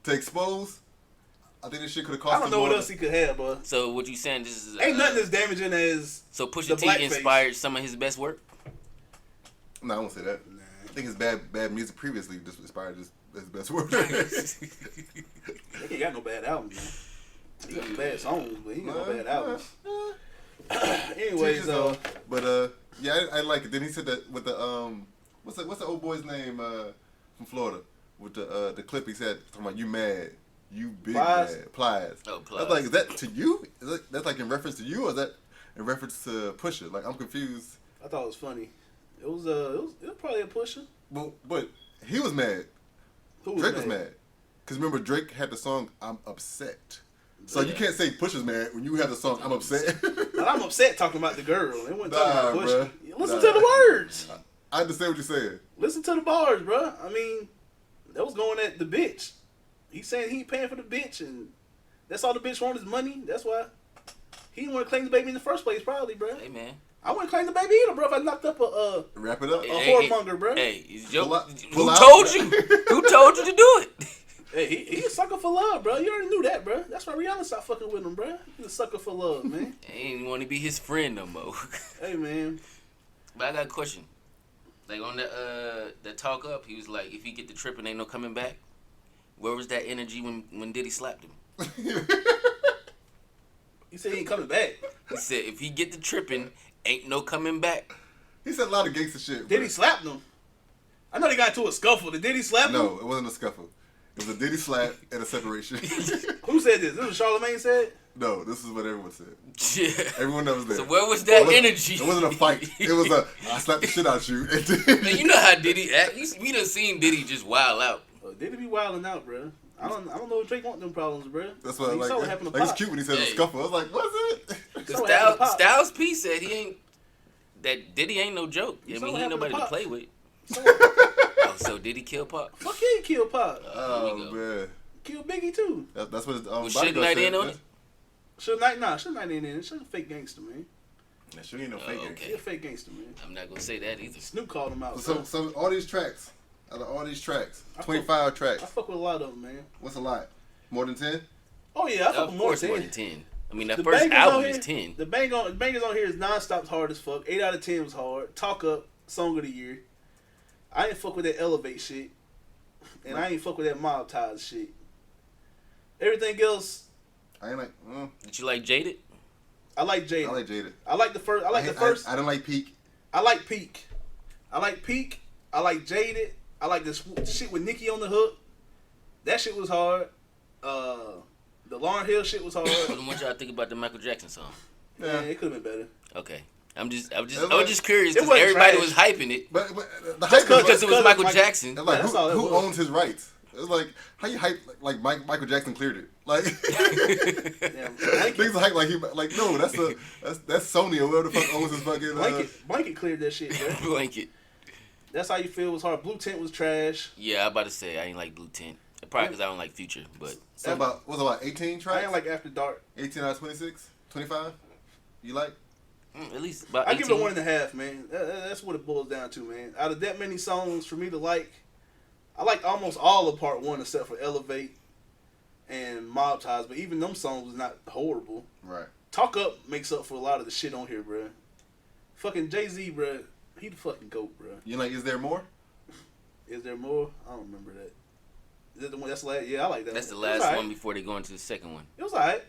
[SPEAKER 2] to expose, I think this shit could have cost
[SPEAKER 1] I
[SPEAKER 2] him
[SPEAKER 1] don't know
[SPEAKER 2] more
[SPEAKER 1] what else he could have, bro.
[SPEAKER 3] So what you saying? This is
[SPEAKER 1] Ain't nothing as damaging as
[SPEAKER 3] So Pusha
[SPEAKER 1] the
[SPEAKER 3] T
[SPEAKER 1] blackface.
[SPEAKER 3] inspired some of his best work.
[SPEAKER 2] No, I won't say that. I think his bad music previously just inspired his best work.
[SPEAKER 1] He ain't got no bad albums, man. He got some bad songs, but he ain't got no bad albums. Anyways,
[SPEAKER 2] but yeah, I like it. Then he said that with the what's the old boy's name from Florida with the clip he said talking about you mad, you big
[SPEAKER 1] Plies?
[SPEAKER 2] mad, Plies.
[SPEAKER 3] Oh,
[SPEAKER 2] I
[SPEAKER 3] Plies.
[SPEAKER 2] was like, is that to you? That's like in reference to you, or is that in reference to Pusha? Like I'm confused.
[SPEAKER 1] I thought it was funny. It was probably a Pusher.
[SPEAKER 2] But he was mad.
[SPEAKER 1] Who was
[SPEAKER 2] Drake was mad. Cause remember Drake had the song "I'm Upset." So you can't say Pusha's mad when you have the song "I'm Upset."
[SPEAKER 1] But I'm upset talking about the girl. They wasn't
[SPEAKER 2] Nah,
[SPEAKER 1] talking about Pusha.
[SPEAKER 2] bruh.
[SPEAKER 1] Listen
[SPEAKER 2] Nah.
[SPEAKER 1] to the words.
[SPEAKER 2] I understand what you're saying.
[SPEAKER 1] Listen to the bars, bro. I mean, that was going at the bitch. He's saying he ain't paying for the bitch, and that's all the bitch want is money. That's why he didn't want to claim the baby in the first place, probably, bro.
[SPEAKER 3] Hey man,
[SPEAKER 1] I wouldn't claim the baby either, bro. If I knocked up a
[SPEAKER 2] Wrap it up.
[SPEAKER 1] whoremonger, bro.
[SPEAKER 3] Hey, is your,
[SPEAKER 2] Pull out-
[SPEAKER 3] who
[SPEAKER 2] pull out.
[SPEAKER 3] told you? Who told you to do it?
[SPEAKER 1] Hey, he a sucker for love, bro. You already knew that, bro. That's why Rihanna stopped fucking with him, bro. He's a sucker for love, man.
[SPEAKER 3] I ain't want to be his friend no more.
[SPEAKER 1] Hey, man.
[SPEAKER 3] But I got a question. Like on the talk up, he was like, if he get the tripping, ain't no coming back. Where was that energy when Diddy slapped him?
[SPEAKER 1] He said he ain't coming back.
[SPEAKER 3] He said if he get the tripping, ain't no coming back.
[SPEAKER 2] He said a lot of gangster shit.
[SPEAKER 1] Diddy
[SPEAKER 2] bro.
[SPEAKER 1] slapped him. I know they got into a scuffle. Did Diddy slap him?
[SPEAKER 2] No, it wasn't a scuffle. It was a Diddy slap and a separation.
[SPEAKER 1] Who said this? This was Charlamagne said?
[SPEAKER 2] No, this is what everyone said.
[SPEAKER 3] Yeah.
[SPEAKER 2] Everyone that was there.
[SPEAKER 3] So where was that
[SPEAKER 2] It wasn't-
[SPEAKER 3] energy?
[SPEAKER 2] It wasn't a fight. It was a I slapped the shit out you. And then,
[SPEAKER 3] Man, you know how Diddy act. We done seen Diddy just wild out.
[SPEAKER 1] Diddy be wilding out, bro. I don't know if Drake want them problems, bro.
[SPEAKER 2] That's what
[SPEAKER 1] You
[SPEAKER 2] like.
[SPEAKER 1] saw what happened to
[SPEAKER 2] Like it's
[SPEAKER 1] Pop.
[SPEAKER 2] cute when he said a
[SPEAKER 3] Hey.
[SPEAKER 2] scuffle. I was like, was it?
[SPEAKER 1] So what happened to Pop?
[SPEAKER 3] Styles P said he ain't that Diddy ain't no joke. I
[SPEAKER 1] saw
[SPEAKER 3] mean,
[SPEAKER 1] what
[SPEAKER 3] he ain't
[SPEAKER 1] happened to
[SPEAKER 3] nobody to
[SPEAKER 1] Pop.
[SPEAKER 3] play with.
[SPEAKER 1] So,
[SPEAKER 3] Oh, so did he kill Pop?
[SPEAKER 1] fuck yeah, he killed Pop.
[SPEAKER 2] Oh
[SPEAKER 3] Here we go.
[SPEAKER 2] man,
[SPEAKER 1] Killed Biggie, too.
[SPEAKER 2] that's what his
[SPEAKER 3] Was
[SPEAKER 2] bodyguard
[SPEAKER 3] Suge Knight
[SPEAKER 2] said.
[SPEAKER 3] in on it?
[SPEAKER 1] Suge Knight, Suge Knight ain't in it. Suge a fake gangster, man.
[SPEAKER 2] Yeah, Suge ain't no fake
[SPEAKER 3] Oh,
[SPEAKER 2] gangster.
[SPEAKER 1] He a fake gangster, man.
[SPEAKER 3] I'm not gonna say that either.
[SPEAKER 1] Snoop called him out.
[SPEAKER 2] So all these tracks, out of all these tracks,
[SPEAKER 1] I
[SPEAKER 2] 25
[SPEAKER 1] I
[SPEAKER 2] tracks.
[SPEAKER 1] fuck with a lot of them, man.
[SPEAKER 2] What's a lot? More than 10?
[SPEAKER 1] Oh, yeah, I fuck
[SPEAKER 3] Of
[SPEAKER 1] with more
[SPEAKER 3] course,
[SPEAKER 1] than
[SPEAKER 3] more
[SPEAKER 1] 10.
[SPEAKER 3] than 10. I mean, that
[SPEAKER 1] The
[SPEAKER 3] first
[SPEAKER 1] bangers
[SPEAKER 3] album
[SPEAKER 1] on
[SPEAKER 3] is
[SPEAKER 1] here-
[SPEAKER 3] 10.
[SPEAKER 1] The bangers on here is non-stop hard as fuck. 8 out of 10 was hard. Talk Up, Song of the Year. I ain't fuck with that Elevate shit. And I ain't fuck with that Mob Ties shit. Everything else,
[SPEAKER 2] I ain't like.
[SPEAKER 3] Did you like Jaded?
[SPEAKER 1] I like
[SPEAKER 2] I
[SPEAKER 1] Jada.
[SPEAKER 2] like Jada.
[SPEAKER 1] I like the first. I like the first.
[SPEAKER 2] I don't like Peak.
[SPEAKER 1] I like Peak. I like Peak. I like Jaded. I like this shit with Nicki on the hook. That shit was hard. The Lauryn Hill shit was hard.
[SPEAKER 3] What y'all think about the Michael Jackson song?
[SPEAKER 1] Yeah, it could have been better.
[SPEAKER 3] Okay, I was
[SPEAKER 2] like-
[SPEAKER 3] just curious
[SPEAKER 1] It
[SPEAKER 3] because
[SPEAKER 1] wasn't
[SPEAKER 3] everybody
[SPEAKER 1] trash.
[SPEAKER 3] was hyping it
[SPEAKER 2] But the hype
[SPEAKER 1] cause-
[SPEAKER 3] because it was
[SPEAKER 1] Cause
[SPEAKER 3] Michael
[SPEAKER 1] Michael-
[SPEAKER 3] Jackson.
[SPEAKER 2] It's like
[SPEAKER 1] Yeah, that's all it
[SPEAKER 2] who
[SPEAKER 1] was.
[SPEAKER 2] owns his rights? It's like how you hype like Michael Jackson cleared it. Like
[SPEAKER 1] Damn,
[SPEAKER 2] things hype like he like no that's Sony or whoever the fuck owns his fucking.
[SPEAKER 1] Blanket cleared that shit, bro.
[SPEAKER 3] Blanket.
[SPEAKER 1] That's how you feel was hard. Blue Tint was trash.
[SPEAKER 3] Yeah, I'm about to say I ain't like Blue Tint. Probably because I don't like Future, but
[SPEAKER 2] So about 18 tracks?
[SPEAKER 1] I ain't like After Dark.
[SPEAKER 2] 18 out of 26, 25. You like?
[SPEAKER 3] at least about
[SPEAKER 1] I
[SPEAKER 3] 18.
[SPEAKER 1] give it a 1.5, man. That's what it boils down to, man. Out of that many songs for me to like, I like almost all of Part 1 except for Elevate and Mob Ties, but even them songs was not horrible.
[SPEAKER 2] Right.
[SPEAKER 1] Talk Up makes up for a lot of the shit on here, bruh. Fucking Jay-Z, bruh. He the fucking GOAT, bruh.
[SPEAKER 2] You like? Is there more?
[SPEAKER 1] Is there more? I don't remember that. Is that the one? That's the last. Yeah, I like that.
[SPEAKER 3] That's the
[SPEAKER 1] It was
[SPEAKER 3] last
[SPEAKER 1] alright.
[SPEAKER 3] one before they go into the second one.
[SPEAKER 1] It was alright.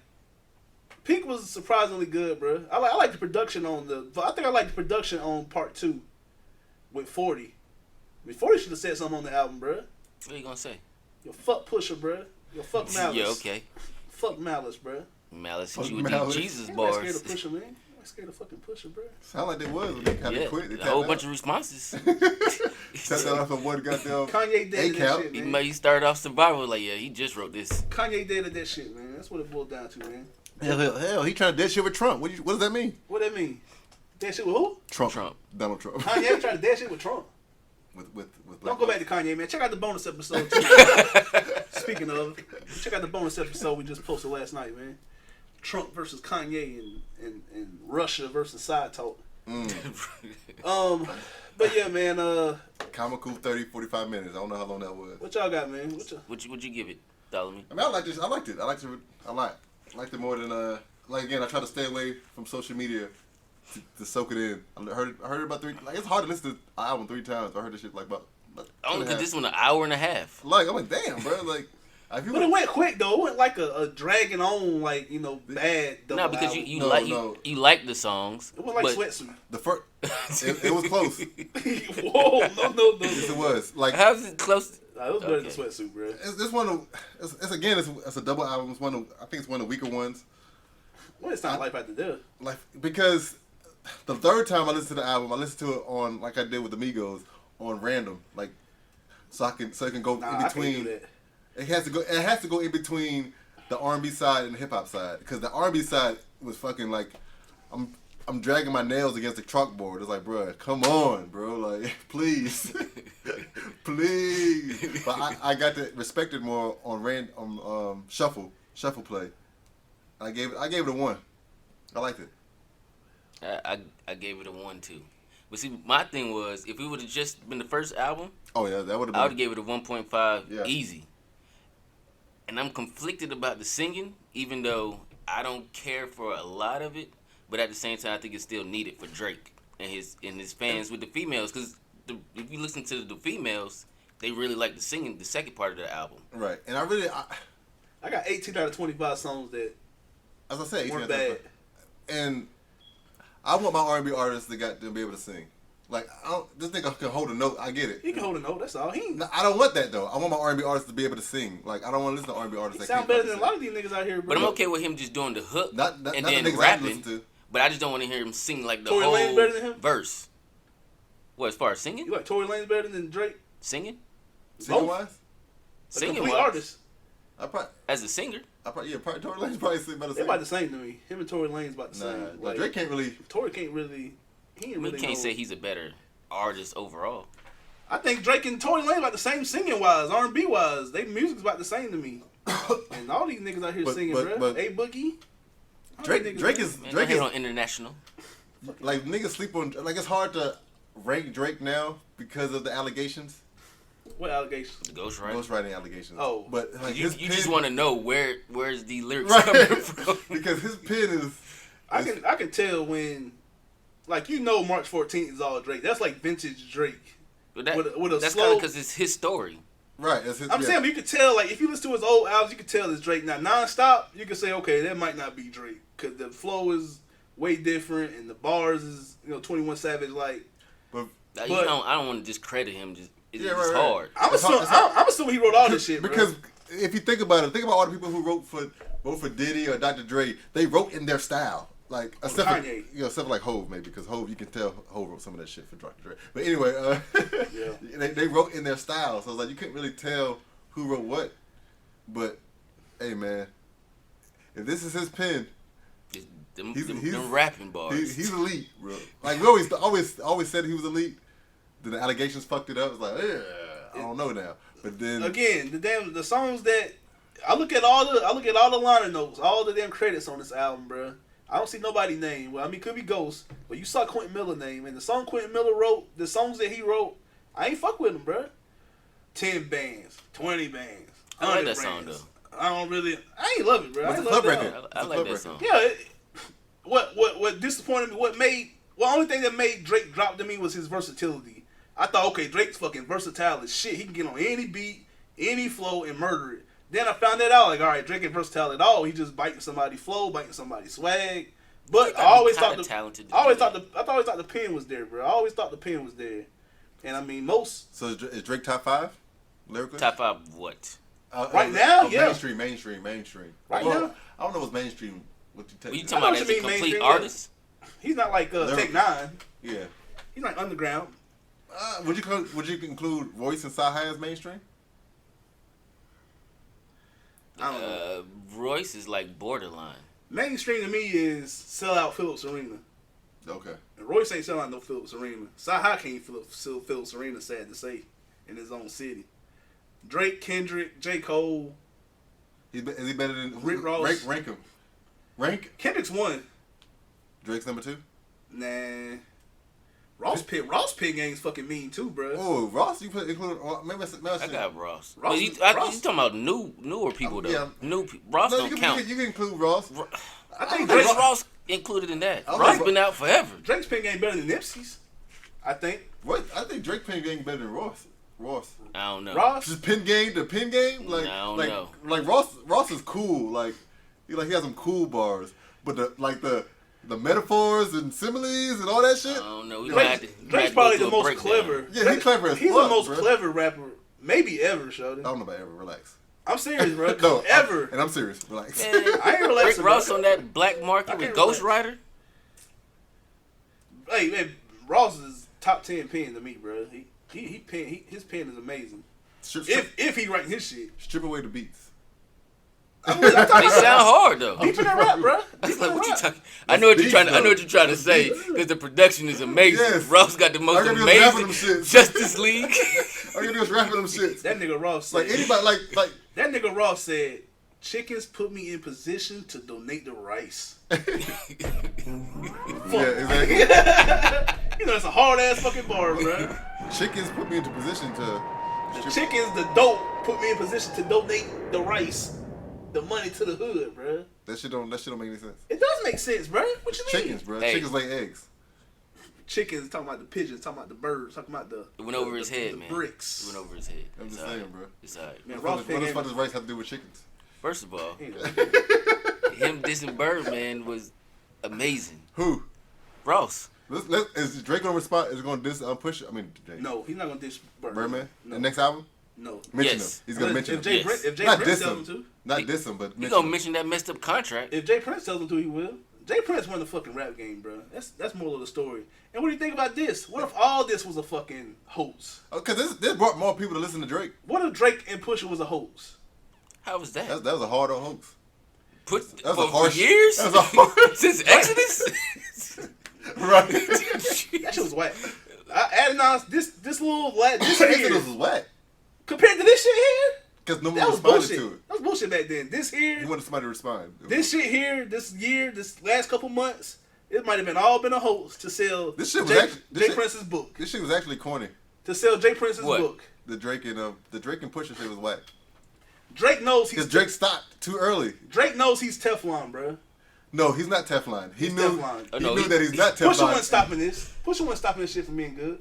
[SPEAKER 1] Peak was surprisingly good, bro. I like the production on the. I think I like the production on Part 2 with 40. I mean, 40 should have said something on the album, bro.
[SPEAKER 3] What are you gonna say?
[SPEAKER 1] Yo, fuck Pusha, bro. Yo, fuck Malice.
[SPEAKER 3] Yeah, okay.
[SPEAKER 1] Fuck Malice, bro.
[SPEAKER 3] Malice
[SPEAKER 2] Fuck
[SPEAKER 3] hit you with
[SPEAKER 2] Malice.
[SPEAKER 3] these Jesus
[SPEAKER 1] Ain't nobody scared
[SPEAKER 3] bars.
[SPEAKER 1] of Pusha, man. I'm scared of fucking Pusha, bro.
[SPEAKER 2] Sound like they was when they kind of
[SPEAKER 3] Yeah,
[SPEAKER 2] quit. They
[SPEAKER 3] a whole bunch
[SPEAKER 2] of
[SPEAKER 3] of responses.
[SPEAKER 2] Tap that off of one goddamn.
[SPEAKER 1] Kanye did that
[SPEAKER 2] A-Cap.
[SPEAKER 1] shit,
[SPEAKER 3] He
[SPEAKER 1] man.
[SPEAKER 3] might started off Survival like, yeah, he just wrote this.
[SPEAKER 1] Kanye did that shit, man. That's what it boiled down to, man.
[SPEAKER 2] Hell, he trying to dead shit with Trump. What does that mean?
[SPEAKER 1] What that mean? That shit with who?
[SPEAKER 2] Trump. Donald Trump.
[SPEAKER 1] Kanye trying to dead shit with Trump.
[SPEAKER 2] with
[SPEAKER 1] Don't go back to Kanye, man. Check out the bonus episode, too. Speaking of, check out the bonus episode we just posted last night, man. Trump versus Kanye and Russia versus Side Talk. But yeah, man.
[SPEAKER 2] Comical 30, 45 minutes. I don't know how long that was.
[SPEAKER 1] What y'all got, man?
[SPEAKER 3] Would you give it, Dollarman?
[SPEAKER 2] I mean, I liked it. I liked it a lot. I liked it more than like again. I try to stay away from social media to soak it in. I heard it about 3. Like, it's hard to listen to an album 3 times. I heard this shit like about.
[SPEAKER 3] Only because this one an hour and a half.
[SPEAKER 2] Like, I'm like, damn, bro. Like,
[SPEAKER 1] but it went quick though. It went like a dragging on, like, you know, bad.
[SPEAKER 3] No, because you like the songs.
[SPEAKER 1] It went like Sweatsuit.
[SPEAKER 2] The first, it was close.
[SPEAKER 1] Whoa, no.
[SPEAKER 2] Yes, it was. Like,
[SPEAKER 3] how's it close?
[SPEAKER 1] It was better than Sweatsuit, bro.
[SPEAKER 2] It's one of. It's a double album. I think it's one of the weaker ones.
[SPEAKER 1] Well, it's not Life After Death.
[SPEAKER 2] Like, because the third time I listened to the album, I listened to it on, like I did with the Migos, on random, like, so it can go in between.
[SPEAKER 1] I can't do that.
[SPEAKER 2] It has to go in between the R&B side and the hip hop side, because the R&B side was fucking like, I'm dragging my nails against the chalkboard. It's like, bro, come on, bro, like, please, please. But I got to respect it more on shuffle play. I gave it a 1. I liked it.
[SPEAKER 3] I gave it a 1 too. But see, my thing was, if it would have just been the first album,
[SPEAKER 2] oh yeah, that would have been.
[SPEAKER 3] I would have gave it a 1.5
[SPEAKER 2] Yeah.
[SPEAKER 3] easy. And I'm conflicted about the singing, even though I don't care for a lot of it. But at the same time, I think it's still needed for Drake and his fans with the females, because if you listen to the females, they really like the singing, the second part of the album.
[SPEAKER 2] Right, and
[SPEAKER 1] I got 18 out of 25 songs that
[SPEAKER 2] as I say,
[SPEAKER 1] weren't bad.
[SPEAKER 2] And I want my R&B artists to be able to sing. Like, this nigga can hold a note. I get it.
[SPEAKER 1] He can hold a note. That's all.
[SPEAKER 2] I don't want that though. I want my R&B artists to be able to sing. Like, I don't want to listen to R&B artists that
[SPEAKER 1] sound
[SPEAKER 2] can't
[SPEAKER 1] better than a lot of these niggas out here, bro.
[SPEAKER 3] But I'm okay with him just doing the hook
[SPEAKER 2] not
[SPEAKER 3] and
[SPEAKER 2] the
[SPEAKER 3] then
[SPEAKER 2] niggas I
[SPEAKER 3] rapping.
[SPEAKER 2] listen to.
[SPEAKER 3] But I just don't want to hear him sing like the
[SPEAKER 1] Tory
[SPEAKER 3] whole
[SPEAKER 1] Lanez better than him?
[SPEAKER 3] verse. What, as far as singing?
[SPEAKER 1] You like Tory Lanez better than Drake?
[SPEAKER 3] Singing?
[SPEAKER 2] Singing wise,
[SPEAKER 3] Singing
[SPEAKER 1] complete
[SPEAKER 3] wise.
[SPEAKER 1] artist.
[SPEAKER 3] As a singer?
[SPEAKER 2] probably Tory Lanez probably sing better.
[SPEAKER 1] They're about the same to me. Him and Tory Lanez about the same.
[SPEAKER 2] Nah, Drake can't really.
[SPEAKER 1] Tory can't really. He ain't
[SPEAKER 3] We
[SPEAKER 1] really.
[SPEAKER 3] can't say he's a better artist overall.
[SPEAKER 1] I think Drake and Tory Lanez about the same singing wise, R&B wise. They music's about the same to me. And all these niggas out here singing, bro. A Boogie.
[SPEAKER 2] Drake is
[SPEAKER 3] Man, Drake is on international.
[SPEAKER 2] like, niggas sleep on, like, it's hard to rank Drake now because of the allegations.
[SPEAKER 1] What allegations?
[SPEAKER 3] The ghostwriter.
[SPEAKER 2] Ghostwriting allegations.
[SPEAKER 1] Oh.
[SPEAKER 2] But like,
[SPEAKER 3] You
[SPEAKER 2] his pen,
[SPEAKER 3] just want to know where's the lyrics
[SPEAKER 2] right?
[SPEAKER 3] coming from.
[SPEAKER 2] Because his pen is.
[SPEAKER 1] I can tell when, like, you know, March 14th is all Drake. That's like vintage Drake.
[SPEAKER 3] But
[SPEAKER 1] with a
[SPEAKER 3] that's
[SPEAKER 1] slow.
[SPEAKER 3] kind of because it's his story.
[SPEAKER 2] Right. It's his,
[SPEAKER 1] I'm saying, but you could tell, like, if you listen to his old albums, you could tell it's Drake. Now, non-stop, you could say, okay, that might not be Drake, because the flow is way different, and the bars is, 21 Savage, like.
[SPEAKER 2] But
[SPEAKER 3] I don't want to discredit him. It's
[SPEAKER 2] right.
[SPEAKER 3] hard.
[SPEAKER 1] I'm assuming he wrote all this shit, bro.
[SPEAKER 2] Because if you think about it, all the people who wrote for Diddy or Dr. Dre, they wrote in their style. Like, except
[SPEAKER 1] Kanye.
[SPEAKER 2] for, except for like Hove, maybe, because Hove, you can tell Hove wrote some of that shit for Dr. Dre. But anyway,
[SPEAKER 1] Yeah.
[SPEAKER 2] they wrote in their style, so it's like you couldn't really tell who wrote what. But hey, man, if this is his pen,
[SPEAKER 3] Them
[SPEAKER 2] he's
[SPEAKER 3] rapping bars.
[SPEAKER 2] he's elite, bro. Like, we always said he was elite. Then the allegations fucked it up. It's like, yeah, I don't know now. But then
[SPEAKER 1] again, the songs that I look at all the liner notes, all the damn credits on this album, bro. I don't see nobody's name. Well, I mean, it could be Ghost, but you saw Quentin Miller's name, and the song Quentin Miller wrote, the songs that he wrote, I ain't fuck with him, bro. 10 bands, 20 bands.
[SPEAKER 3] I like that
[SPEAKER 1] 100
[SPEAKER 3] song
[SPEAKER 1] bands.
[SPEAKER 3] though.
[SPEAKER 1] I ain't love it, bro.
[SPEAKER 2] What's
[SPEAKER 1] I
[SPEAKER 2] the
[SPEAKER 1] ain't
[SPEAKER 2] club
[SPEAKER 1] love that
[SPEAKER 2] record?
[SPEAKER 1] album.
[SPEAKER 3] I like that song.
[SPEAKER 1] Yeah. What disappointed me? The only thing that made Drake drop to me was his versatility. I thought, okay, Drake's fucking versatile as shit. He can get on any beat, any flow, and murder it. Then I found that out, like, all right, Drake ain't versatile at all. He just biting somebody's flow, biting somebody's swag. But I always thought the pen was there, bro. I always thought the pen was there. And I mean,
[SPEAKER 2] So is Drake top 5 lyrically?
[SPEAKER 3] Top 5 what?
[SPEAKER 1] Right now, yeah.
[SPEAKER 2] Mainstream.
[SPEAKER 1] Right
[SPEAKER 2] Well,
[SPEAKER 1] now?
[SPEAKER 2] I don't know what's mainstream. What you take?
[SPEAKER 3] You
[SPEAKER 1] I
[SPEAKER 3] talking
[SPEAKER 1] know
[SPEAKER 3] about
[SPEAKER 1] what
[SPEAKER 3] as
[SPEAKER 1] you
[SPEAKER 3] a
[SPEAKER 1] mean,
[SPEAKER 3] complete
[SPEAKER 1] mainstream,
[SPEAKER 3] artist?
[SPEAKER 1] he's not like Tech Nine.
[SPEAKER 2] Yeah.
[SPEAKER 1] He's like underground.
[SPEAKER 2] Would you include Royce and Saha as mainstream?
[SPEAKER 1] I don't know.
[SPEAKER 3] Royce is like borderline.
[SPEAKER 1] Mainstream to me is sell out Phillips Arena.
[SPEAKER 2] Okay.
[SPEAKER 1] And Royce ain't selling out no Phillips Arena. Sci-Hi can't fill Phillips Arena, sad to say, in his own city. Drake, Kendrick, J. Cole.
[SPEAKER 2] Is he better than
[SPEAKER 1] Rick Ross?
[SPEAKER 2] Rank him. Rank?
[SPEAKER 1] Kendrick's one.
[SPEAKER 2] Drake's number 2?
[SPEAKER 1] Nah. Ross Pit Gang's fucking mean too, bro.
[SPEAKER 2] Oh, Ross, you put include maybe
[SPEAKER 3] I got Ross.
[SPEAKER 1] Ross-
[SPEAKER 3] you
[SPEAKER 1] Ross-
[SPEAKER 3] talking about newer people though?
[SPEAKER 2] Yeah.
[SPEAKER 3] New people. Ross
[SPEAKER 2] No,
[SPEAKER 3] don't count.
[SPEAKER 2] you can include Ross.
[SPEAKER 1] I think
[SPEAKER 3] Is
[SPEAKER 1] Drake,
[SPEAKER 3] Ross included in that?
[SPEAKER 2] I
[SPEAKER 3] Ross
[SPEAKER 2] like-
[SPEAKER 3] been out forever.
[SPEAKER 1] Drake's Pit Gang better than Nipsey's. I think.
[SPEAKER 2] What? I think Drake Pen Gang better than Ross.
[SPEAKER 3] I don't know.
[SPEAKER 1] Ross.
[SPEAKER 2] Just Pen Game, the Pen Game,
[SPEAKER 3] I don't know.
[SPEAKER 2] like Ross is cool. Like he has some cool bars, but the metaphors and similes and all that shit.
[SPEAKER 3] I don't know.
[SPEAKER 1] Drake's probably the most clever.
[SPEAKER 2] Yeah, he's clever as
[SPEAKER 1] He's
[SPEAKER 2] fuck,
[SPEAKER 1] the most
[SPEAKER 2] bro.
[SPEAKER 1] clever rapper maybe ever, Shawty.
[SPEAKER 2] I don't know about ever. Relax.
[SPEAKER 1] I'm serious, bro.
[SPEAKER 2] No,
[SPEAKER 1] ever.
[SPEAKER 2] And I'm serious. Relax.
[SPEAKER 3] Man,
[SPEAKER 1] I ain't relaxing,
[SPEAKER 3] Rick Ross
[SPEAKER 1] bro.
[SPEAKER 3] on that black
[SPEAKER 1] I
[SPEAKER 3] market
[SPEAKER 1] can't
[SPEAKER 3] with Ghost Rider.
[SPEAKER 1] Hey man, Ross is top 10 pen to me, bro. His pen is amazing. If he writing his shit,
[SPEAKER 2] strip away the beats.
[SPEAKER 3] They sound hard though.
[SPEAKER 1] deep in that rap, bro.
[SPEAKER 3] It's
[SPEAKER 1] Deep
[SPEAKER 3] like
[SPEAKER 1] in
[SPEAKER 3] what
[SPEAKER 1] that
[SPEAKER 3] you
[SPEAKER 1] rap.
[SPEAKER 3] talking? I know what you're
[SPEAKER 2] beats,
[SPEAKER 3] trying to. I know
[SPEAKER 2] though.
[SPEAKER 3] what you're trying to
[SPEAKER 2] That's
[SPEAKER 3] say
[SPEAKER 2] beats.
[SPEAKER 3] because the production is amazing.
[SPEAKER 2] Yes.
[SPEAKER 3] Ross got the most
[SPEAKER 2] All you gotta do is rap on them
[SPEAKER 3] amazing
[SPEAKER 2] shits.
[SPEAKER 3] Justice League.
[SPEAKER 2] All you do is rapping them shits.
[SPEAKER 1] That nigga Ross said,
[SPEAKER 2] Like anybody, like
[SPEAKER 1] that nigga Ross said, chickens put me in position to donate the rice.
[SPEAKER 2] yeah, exactly.
[SPEAKER 1] You know, that's a hard ass fucking bar, bro.
[SPEAKER 2] Chickens put me into position to.
[SPEAKER 1] The chickens, the dope, put me in position to donate the rice, the money to the hood, bro.
[SPEAKER 2] That shit don't make any sense.
[SPEAKER 1] It does make sense, bro. What you mean?
[SPEAKER 2] Chickens, bro.
[SPEAKER 3] Hey.
[SPEAKER 2] Chickens lay eggs.
[SPEAKER 1] Chickens, talking about the pigeons, talking about the birds, talking about the.
[SPEAKER 3] It went over his head,
[SPEAKER 1] the
[SPEAKER 3] man.
[SPEAKER 1] bricks.
[SPEAKER 3] It went over his head.
[SPEAKER 2] I'm just
[SPEAKER 3] It's
[SPEAKER 2] saying,
[SPEAKER 3] alright.
[SPEAKER 2] bro.
[SPEAKER 3] It's alright.
[SPEAKER 1] Man,
[SPEAKER 2] What
[SPEAKER 1] Ross
[SPEAKER 2] does
[SPEAKER 1] Pit
[SPEAKER 2] fuck
[SPEAKER 1] Gang.
[SPEAKER 2] does rice have to do with chickens?
[SPEAKER 3] First of all,
[SPEAKER 1] Anyway.
[SPEAKER 3] him dissing Birdman was amazing.
[SPEAKER 2] Who?
[SPEAKER 3] Ross.
[SPEAKER 2] Is Drake gonna respond? Is he gonna diss Push? I mean, Drake.
[SPEAKER 1] No, he's not gonna dish
[SPEAKER 2] Birdman.
[SPEAKER 1] No.
[SPEAKER 2] The next album.
[SPEAKER 1] No.
[SPEAKER 2] Mention
[SPEAKER 3] Yes.
[SPEAKER 2] him. He's gonna mention
[SPEAKER 1] if
[SPEAKER 2] him.
[SPEAKER 1] Jay
[SPEAKER 3] Yes.
[SPEAKER 1] Prince, if Jay
[SPEAKER 2] Not
[SPEAKER 1] Prince
[SPEAKER 2] diss
[SPEAKER 1] tells
[SPEAKER 2] him.
[SPEAKER 1] him to,
[SPEAKER 2] Not diss him, but
[SPEAKER 3] You
[SPEAKER 2] mention
[SPEAKER 3] gonna
[SPEAKER 2] him.
[SPEAKER 3] mention that messed up contract?
[SPEAKER 1] if Jay Prince tells him to, he will. Jay Prince won the fucking rap game, bro. That's moral of the story. And what do you think about this? What if all this was a fucking hoax?
[SPEAKER 2] Because this brought more people to listen to Drake.
[SPEAKER 1] What if Drake and Pusha was a hoax?
[SPEAKER 3] How was that?
[SPEAKER 2] That was a hard on hoax.
[SPEAKER 3] Put
[SPEAKER 2] That was
[SPEAKER 3] for,
[SPEAKER 2] a harsh.
[SPEAKER 3] for years
[SPEAKER 2] That was a harsh.
[SPEAKER 3] since Exodus.
[SPEAKER 2] Right.
[SPEAKER 1] That shit was whack. Adding on this little this
[SPEAKER 2] Exodus
[SPEAKER 1] here
[SPEAKER 2] was whack.
[SPEAKER 1] compared to this shit here,
[SPEAKER 2] Because no one
[SPEAKER 1] that was
[SPEAKER 2] responded
[SPEAKER 1] bullshit.
[SPEAKER 2] to it.
[SPEAKER 1] That was bullshit back then. This
[SPEAKER 2] He
[SPEAKER 1] here,
[SPEAKER 2] wanted somebody to respond.
[SPEAKER 1] this shit here, this year, this last couple months, it might have been all been a hoax to sell
[SPEAKER 2] This shit was
[SPEAKER 1] Jay,
[SPEAKER 2] actually- this
[SPEAKER 1] Jay
[SPEAKER 2] shit-
[SPEAKER 1] Prince's book.
[SPEAKER 2] This shit was actually corny.
[SPEAKER 1] To sell Jay Prince's
[SPEAKER 3] What?
[SPEAKER 1] book.
[SPEAKER 2] The Drake and Pusha shit was whack.
[SPEAKER 1] Drake knows
[SPEAKER 2] Because
[SPEAKER 1] he's
[SPEAKER 2] Drake stopped too early.
[SPEAKER 1] Drake knows he's Teflon, bro.
[SPEAKER 2] No, he's not Teflon. He
[SPEAKER 1] He's
[SPEAKER 2] knew.
[SPEAKER 1] Teflon.
[SPEAKER 3] Oh,
[SPEAKER 2] He
[SPEAKER 3] no,
[SPEAKER 2] knew that he's not
[SPEAKER 1] Pusha
[SPEAKER 2] Teflon.
[SPEAKER 1] wasn't stopping this. Pusha wasn't stopping this shit from being good.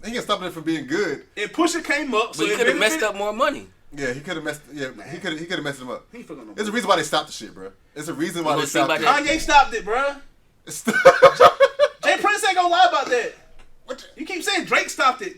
[SPEAKER 2] He ain't stopping it from being good.
[SPEAKER 1] And Pusha came up, so
[SPEAKER 3] But he
[SPEAKER 1] it
[SPEAKER 3] could have messed
[SPEAKER 1] benefited-
[SPEAKER 3] up more money.
[SPEAKER 2] Yeah, he could have messed. Yeah, he could have messed him up.
[SPEAKER 1] He ain't fucking no
[SPEAKER 2] There's a reason why they stopped the shit, bro. There's a reason why
[SPEAKER 3] You
[SPEAKER 2] they
[SPEAKER 3] gonna see
[SPEAKER 2] stopped
[SPEAKER 3] about
[SPEAKER 2] it.
[SPEAKER 3] that?
[SPEAKER 1] Kanye stopped it, bro. Jay Prince ain't gonna lie about that.
[SPEAKER 2] What
[SPEAKER 1] You keep saying Drake stopped it.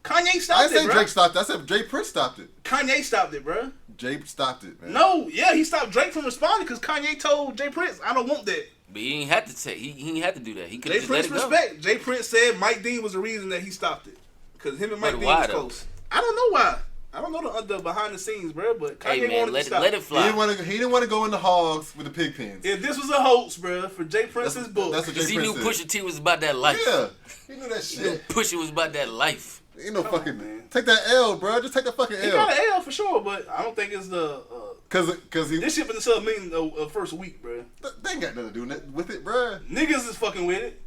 [SPEAKER 1] Kanye
[SPEAKER 2] I
[SPEAKER 1] stopped
[SPEAKER 2] didn't
[SPEAKER 1] it,
[SPEAKER 2] say
[SPEAKER 1] bro.
[SPEAKER 2] Drake stopped it. I said Jay Prince stopped it.
[SPEAKER 1] Kanye stopped it, bro.
[SPEAKER 2] Jay stopped it, man.
[SPEAKER 1] No, yeah, he stopped Drake from responding because Kanye told Jay Prince, "I don't want that."
[SPEAKER 3] But he ain't had to say. He ain't had to do that. He could
[SPEAKER 1] Jay
[SPEAKER 3] have just let
[SPEAKER 1] Prince
[SPEAKER 3] it go.
[SPEAKER 1] respect. Jay Prince said Mike Dean was the reason that he stopped it because him and Mike
[SPEAKER 3] But
[SPEAKER 1] Dean
[SPEAKER 3] why,
[SPEAKER 1] was
[SPEAKER 3] though?
[SPEAKER 1] close. I don't know why. I don't know the behind the scenes, bro. But Kanye
[SPEAKER 3] Hey man,
[SPEAKER 1] wanted
[SPEAKER 3] let
[SPEAKER 1] to
[SPEAKER 3] it
[SPEAKER 1] stop.
[SPEAKER 3] let it
[SPEAKER 2] He
[SPEAKER 3] fly.
[SPEAKER 2] didn't want to go in the hogs with the pig pens.
[SPEAKER 1] If this was a hoax, bro, for Jay Prince's book,
[SPEAKER 2] That's what
[SPEAKER 3] Cause
[SPEAKER 2] Jay
[SPEAKER 3] he knew
[SPEAKER 2] Prince
[SPEAKER 3] Pusha T was about that life.
[SPEAKER 2] Yeah, he knew that
[SPEAKER 3] He knew
[SPEAKER 2] shit.
[SPEAKER 3] Pusha was about that life.
[SPEAKER 2] Ain't no
[SPEAKER 1] Come
[SPEAKER 2] fucking.
[SPEAKER 1] on, man.
[SPEAKER 2] Take that L, bro. Just take the fucking
[SPEAKER 1] he
[SPEAKER 2] L.
[SPEAKER 1] got an L for sure. But I don't think it's the
[SPEAKER 2] Cause he.
[SPEAKER 1] this shit been to sell a million first week, bro.
[SPEAKER 2] They ain't got nothing to do with it, bro.
[SPEAKER 1] Niggas is fucking with it.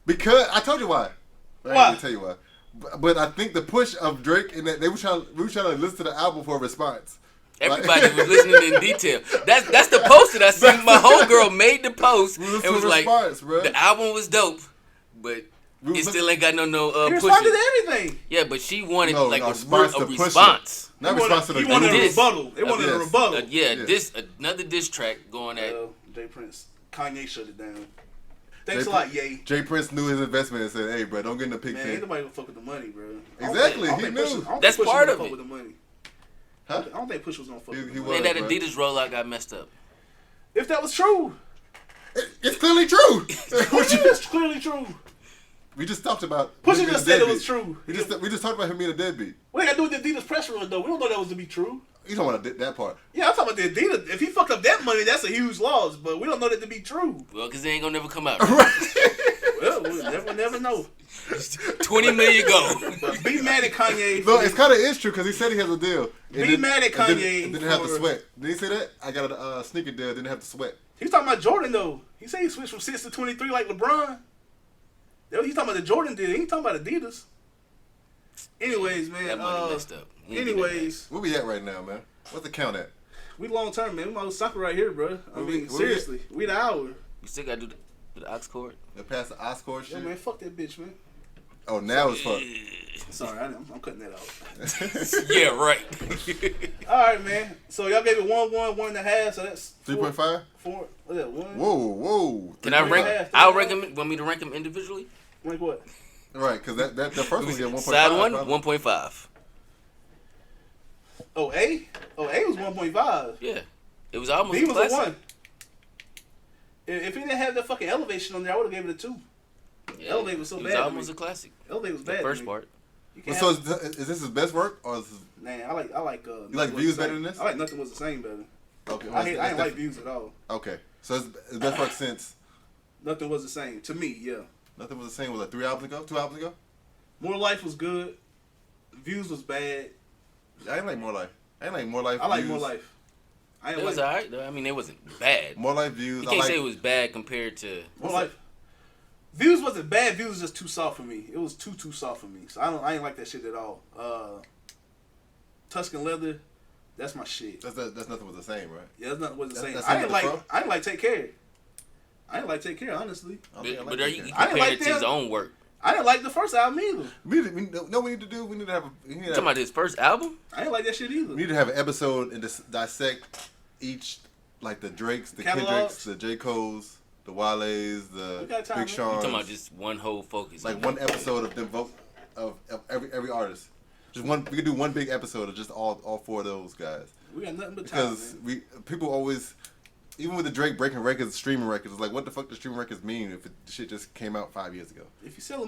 [SPEAKER 2] Because I told you why. I ain't
[SPEAKER 1] Why?
[SPEAKER 2] gonna tell you why. But I think the push of Drake and that we were trying to listen to the album for a response.
[SPEAKER 3] Everybody was listening in detail. That's the post that I seen. My homegirl made the post
[SPEAKER 2] We
[SPEAKER 3] and
[SPEAKER 2] listened
[SPEAKER 3] was
[SPEAKER 2] to
[SPEAKER 3] like,
[SPEAKER 2] response, bro.
[SPEAKER 3] the album was dope, but
[SPEAKER 2] We
[SPEAKER 3] it
[SPEAKER 2] was
[SPEAKER 3] still ain't got no
[SPEAKER 1] He
[SPEAKER 3] push
[SPEAKER 1] responded
[SPEAKER 3] it.
[SPEAKER 1] to everything.
[SPEAKER 3] Yeah, but she wanted
[SPEAKER 2] No,
[SPEAKER 3] like
[SPEAKER 2] no,
[SPEAKER 3] a
[SPEAKER 2] response to Pusha.
[SPEAKER 3] response.
[SPEAKER 2] Not
[SPEAKER 1] He wanted-
[SPEAKER 2] response to the
[SPEAKER 1] he wanted a
[SPEAKER 3] diss.
[SPEAKER 1] rebuttal. They wanted a
[SPEAKER 2] Yes.
[SPEAKER 1] rebuttal.
[SPEAKER 3] Yeah,
[SPEAKER 2] Yeah.
[SPEAKER 3] this another diss track going at.
[SPEAKER 1] Jay Prince, Kanye shut it down. Thanks
[SPEAKER 2] Jay
[SPEAKER 1] a lot,
[SPEAKER 2] Prince-
[SPEAKER 1] Ye.
[SPEAKER 2] Jay Prince knew his investment and said, "Hey, bro, don't get in the pig
[SPEAKER 1] Man, ain't
[SPEAKER 2] pen."
[SPEAKER 1] nobody gonna fuck with the money, bro.
[SPEAKER 2] Exactly,
[SPEAKER 1] I don't
[SPEAKER 2] he
[SPEAKER 1] think
[SPEAKER 2] knew.
[SPEAKER 1] Pusha- I don't
[SPEAKER 3] That's
[SPEAKER 1] think Pusha
[SPEAKER 3] part
[SPEAKER 1] gonna
[SPEAKER 3] of
[SPEAKER 1] fuck
[SPEAKER 3] it.
[SPEAKER 1] with the money.
[SPEAKER 2] Huh?
[SPEAKER 1] I don't think Push was gonna fuck
[SPEAKER 2] He-
[SPEAKER 1] with the
[SPEAKER 2] he
[SPEAKER 1] money.
[SPEAKER 2] was.
[SPEAKER 3] Man, that
[SPEAKER 2] bro.
[SPEAKER 3] Adidas rollout got messed up.
[SPEAKER 1] If that was true,
[SPEAKER 2] It's clearly true.
[SPEAKER 1] it's clearly true.
[SPEAKER 2] We just talked about.
[SPEAKER 1] Pusha
[SPEAKER 2] him being
[SPEAKER 1] just
[SPEAKER 2] a
[SPEAKER 1] said it
[SPEAKER 2] deadbeat.
[SPEAKER 1] was true.
[SPEAKER 2] We just talked about him being a deadbeat.
[SPEAKER 1] What they got to do with the Adidas press run though? We don't know that was to be true.
[SPEAKER 2] You don't want to that part.
[SPEAKER 1] Yeah, I'm talking about the Adidas. If he fucked up that money, that's a huge loss. But we don't know that to be true.
[SPEAKER 3] Well, cause they ain't gonna never come out.
[SPEAKER 1] Well, Well, we'll never know.
[SPEAKER 3] 20 million go.
[SPEAKER 1] But be mad at Kanye.
[SPEAKER 2] No, it's kind of is true because he said he has a deal.
[SPEAKER 1] Be mad at Kanye.
[SPEAKER 2] Didn't have to sweat. Did he say that? I got a sneaker deal. Didn't have to sweat.
[SPEAKER 1] He's talking about Jordan though. He said he switched from 6 to 23 like LeBron. He's talking about the Jordan deal. He ain't talking about Adidas. Anyways, man.
[SPEAKER 3] That money messed up.
[SPEAKER 1] Anyways,
[SPEAKER 2] Where we at right now, man? What's the count at?
[SPEAKER 1] we long term, man. We might stop it right here, bro. I mean, seriously, we the hour.
[SPEAKER 3] You still gotta do the ox cord.
[SPEAKER 2] They passed the Oscar
[SPEAKER 1] Yo,
[SPEAKER 2] shit.
[SPEAKER 1] man, fuck that bitch, man.
[SPEAKER 2] Oh, now it's fuck.
[SPEAKER 1] Sorry, I'm cutting that out.
[SPEAKER 3] Yeah, right.
[SPEAKER 1] All right, man. So y'all gave it 1.5. So that's
[SPEAKER 2] 3.5.
[SPEAKER 1] 4. What's that? 1.
[SPEAKER 2] Whoa.
[SPEAKER 3] Can I rank?
[SPEAKER 1] 3.5.
[SPEAKER 3] I'll rank them. Want me to rank them individually?
[SPEAKER 1] Like what?
[SPEAKER 2] Right, because that the first one get 1.5.
[SPEAKER 3] Side one,
[SPEAKER 2] probably.
[SPEAKER 3] 1.5.
[SPEAKER 1] Oh, A? Oh, A was 1.5.
[SPEAKER 3] Yeah, it was almost
[SPEAKER 1] B was
[SPEAKER 3] classic.
[SPEAKER 1] a 1. If he didn't have the fucking elevation on there, I would have gave it a 2.
[SPEAKER 3] Yeah,
[SPEAKER 1] Elevate was so
[SPEAKER 3] it
[SPEAKER 1] bad
[SPEAKER 3] was
[SPEAKER 1] to
[SPEAKER 3] almost
[SPEAKER 1] me.
[SPEAKER 3] a classic.
[SPEAKER 1] Elevate was
[SPEAKER 3] The
[SPEAKER 1] bad.
[SPEAKER 3] first
[SPEAKER 1] to me.
[SPEAKER 3] part.
[SPEAKER 1] You can't
[SPEAKER 2] So
[SPEAKER 1] have-
[SPEAKER 2] is this his best work or is this,
[SPEAKER 1] Man, I like.
[SPEAKER 2] You like Views better than this?
[SPEAKER 1] I like Nothing Was the Same better.
[SPEAKER 2] okay?
[SPEAKER 1] I didn't like Views at all.
[SPEAKER 2] Okay, so it's his best work since
[SPEAKER 1] Nothing Was the Same to me. Yeah.
[SPEAKER 2] Nothing Was the Same. Was like 3 albums ago, 2 albums ago.
[SPEAKER 1] More Life was good. Views was bad.
[SPEAKER 2] I ain't like More Life. I like More Life.
[SPEAKER 1] I like
[SPEAKER 2] Views.
[SPEAKER 1] More Life. I
[SPEAKER 3] It
[SPEAKER 1] ain't
[SPEAKER 3] was
[SPEAKER 1] like
[SPEAKER 3] alright though. I mean, it wasn't bad.
[SPEAKER 2] More Life Views.
[SPEAKER 3] You
[SPEAKER 2] I
[SPEAKER 3] can't
[SPEAKER 2] like,
[SPEAKER 3] say it was bad compared to.
[SPEAKER 1] More Life. Views wasn't bad. Views was just too soft for me. It was too soft for me. So I ain't like that shit at all. Tuscan Leather, that's my shit.
[SPEAKER 2] That's Nothing Was the Same, right?
[SPEAKER 1] Yeah, that's not wasn't the same.
[SPEAKER 2] That's
[SPEAKER 1] I
[SPEAKER 2] him
[SPEAKER 1] didn't
[SPEAKER 2] with the
[SPEAKER 1] like.
[SPEAKER 2] fro?
[SPEAKER 1] I didn't like Take Care. I didn't like Take Care, honestly.
[SPEAKER 2] I think I like
[SPEAKER 3] But
[SPEAKER 2] that
[SPEAKER 3] are you
[SPEAKER 2] guy.
[SPEAKER 1] I didn't
[SPEAKER 3] comparing
[SPEAKER 1] like
[SPEAKER 3] it to his
[SPEAKER 1] them.
[SPEAKER 3] own work?
[SPEAKER 1] I didn't like the first album either.
[SPEAKER 2] We need to do. We need to have. We need
[SPEAKER 3] You
[SPEAKER 2] to
[SPEAKER 3] talking
[SPEAKER 2] have,
[SPEAKER 3] about his first album?
[SPEAKER 1] I didn't like that shit either.
[SPEAKER 2] we need to have an episode and just dissect each, like the Drakes, the
[SPEAKER 1] Catalogs?
[SPEAKER 2] Kendricks, the J. Cole's, the Wale's,
[SPEAKER 1] We
[SPEAKER 2] the
[SPEAKER 1] got time,
[SPEAKER 2] Big
[SPEAKER 1] man.
[SPEAKER 3] You
[SPEAKER 2] Sean's.
[SPEAKER 3] talking about just one whole focus?
[SPEAKER 2] Like one episode of them vote of every artist. Just one. We could do one big episode of just all 4 of those guys.
[SPEAKER 1] We got nothing but time,
[SPEAKER 2] Because
[SPEAKER 1] man.
[SPEAKER 2] people always, even with the Drake breaking records, streaming records, it's like what the fuck does streaming records mean if the shit just came out 5 years ago?
[SPEAKER 1] If you sell a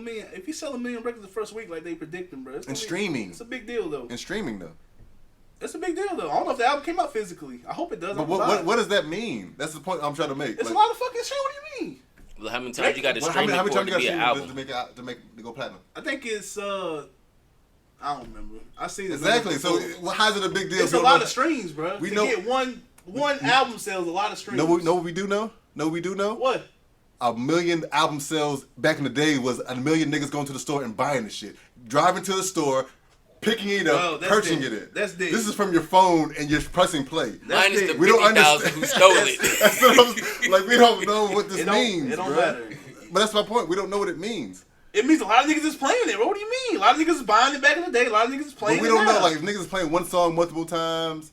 [SPEAKER 1] million records the first week like they predicting, bro,
[SPEAKER 2] And streaming.
[SPEAKER 1] it's a big deal though.
[SPEAKER 2] And streaming though.
[SPEAKER 1] It's a big deal though. I don't know if the album came out physically. I hope it does.
[SPEAKER 2] But
[SPEAKER 1] I'm buying
[SPEAKER 2] what
[SPEAKER 1] it.
[SPEAKER 2] does that mean? That's the point I'm trying to make.
[SPEAKER 1] It's
[SPEAKER 2] Like,
[SPEAKER 1] a lot of fucking shit. What do you mean?
[SPEAKER 3] Well, how many times you got to
[SPEAKER 2] how
[SPEAKER 3] stream
[SPEAKER 2] many
[SPEAKER 3] it for
[SPEAKER 2] times
[SPEAKER 3] it
[SPEAKER 2] you
[SPEAKER 3] to
[SPEAKER 2] got
[SPEAKER 3] be
[SPEAKER 2] to
[SPEAKER 3] an
[SPEAKER 2] stream
[SPEAKER 3] album?
[SPEAKER 2] to make to go platinum?
[SPEAKER 1] I think it's I don't remember. I seen it.
[SPEAKER 2] Exactly. So how's it a big deal?
[SPEAKER 1] it's a lot of streams, bro.
[SPEAKER 2] We
[SPEAKER 1] to
[SPEAKER 2] know-
[SPEAKER 1] get one album sells a lot of streams.
[SPEAKER 2] Know what we do know? Know what we do know?
[SPEAKER 1] What?
[SPEAKER 2] A million album sales back in the day was a million niggas going to the store and buying the shit. Driving to the store, picking it
[SPEAKER 1] Oh,
[SPEAKER 2] up,
[SPEAKER 1] that's
[SPEAKER 2] purchasing
[SPEAKER 1] dead.
[SPEAKER 2] it.
[SPEAKER 1] That's dead.
[SPEAKER 2] This is from your phone and you're pressing play.
[SPEAKER 1] That's
[SPEAKER 3] Minus the
[SPEAKER 1] it.
[SPEAKER 2] We don't
[SPEAKER 3] 50,000 who stole it.
[SPEAKER 2] That's what like we don't know what this
[SPEAKER 1] It don't-
[SPEAKER 2] means.
[SPEAKER 1] it don't
[SPEAKER 2] bruh.
[SPEAKER 1] matter.
[SPEAKER 2] But that's my point. We don't know what it means.
[SPEAKER 1] It means a lot of niggas is playing it. Bro. What do you mean? A lot of niggas is buying it back in the day. A lot of niggas is playing
[SPEAKER 2] But we
[SPEAKER 1] it
[SPEAKER 2] don't
[SPEAKER 1] now.
[SPEAKER 2] know. Like if niggas is playing one song multiple times.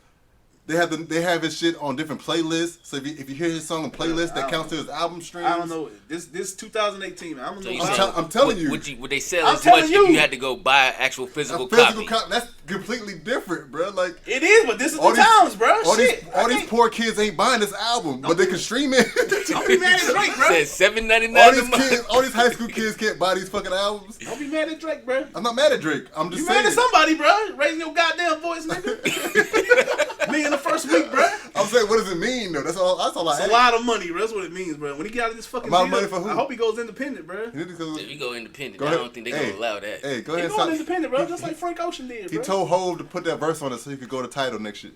[SPEAKER 2] They have his shit on different playlists. So if you hear his song on playlist, that counts to his album streams.
[SPEAKER 1] I don't know. This 2018, man. I don't
[SPEAKER 3] So
[SPEAKER 1] know.
[SPEAKER 3] you
[SPEAKER 1] how-
[SPEAKER 3] saying-
[SPEAKER 2] I'm telling you.
[SPEAKER 3] Would they sell
[SPEAKER 1] I'm
[SPEAKER 3] as
[SPEAKER 1] telling
[SPEAKER 3] much
[SPEAKER 1] you.
[SPEAKER 3] if you had to go buy an actual physical
[SPEAKER 2] A physical
[SPEAKER 3] copy?
[SPEAKER 2] copy. That's completely different, bro. Like
[SPEAKER 1] It is, but this is
[SPEAKER 2] all
[SPEAKER 1] the
[SPEAKER 2] these-
[SPEAKER 1] times, bro.
[SPEAKER 2] all
[SPEAKER 1] Shit.
[SPEAKER 2] these all
[SPEAKER 1] I
[SPEAKER 2] these
[SPEAKER 1] can't-
[SPEAKER 2] poor kids ain't buying this album, but they can stream it.
[SPEAKER 1] Don't be mad at Drake, bro.
[SPEAKER 3] Said $7.99
[SPEAKER 2] all
[SPEAKER 3] a
[SPEAKER 2] these
[SPEAKER 3] month.
[SPEAKER 2] kids, all these high school kids can't buy these fucking albums.
[SPEAKER 1] Don't be mad at Drake, bro.
[SPEAKER 2] I'm not mad at Drake. I'm just
[SPEAKER 1] You
[SPEAKER 2] saying.
[SPEAKER 1] mad at somebody, bro? Raising your goddamn voice, nigga. Me in the first week, bro.
[SPEAKER 2] I'm saying, what does it mean though? That's all I
[SPEAKER 1] It's a
[SPEAKER 2] ask.
[SPEAKER 1] lot of money, bro. That's what it means, bro. When he get out of this fucking
[SPEAKER 2] A lot of
[SPEAKER 1] deal,
[SPEAKER 2] money for who?
[SPEAKER 1] I hope he goes independent, bro.
[SPEAKER 2] You need to go-
[SPEAKER 3] If you go independent,
[SPEAKER 2] Go
[SPEAKER 3] I
[SPEAKER 2] ahead.
[SPEAKER 3] don't think they're
[SPEAKER 2] Hey.
[SPEAKER 3] gonna allow that.
[SPEAKER 2] Hey, go
[SPEAKER 1] He
[SPEAKER 2] ahead.
[SPEAKER 1] going
[SPEAKER 2] And
[SPEAKER 1] independent, bro. Just like Frank Ocean did,
[SPEAKER 2] he
[SPEAKER 1] bro.
[SPEAKER 2] told Hove to put that verse on it so he could go to title next year.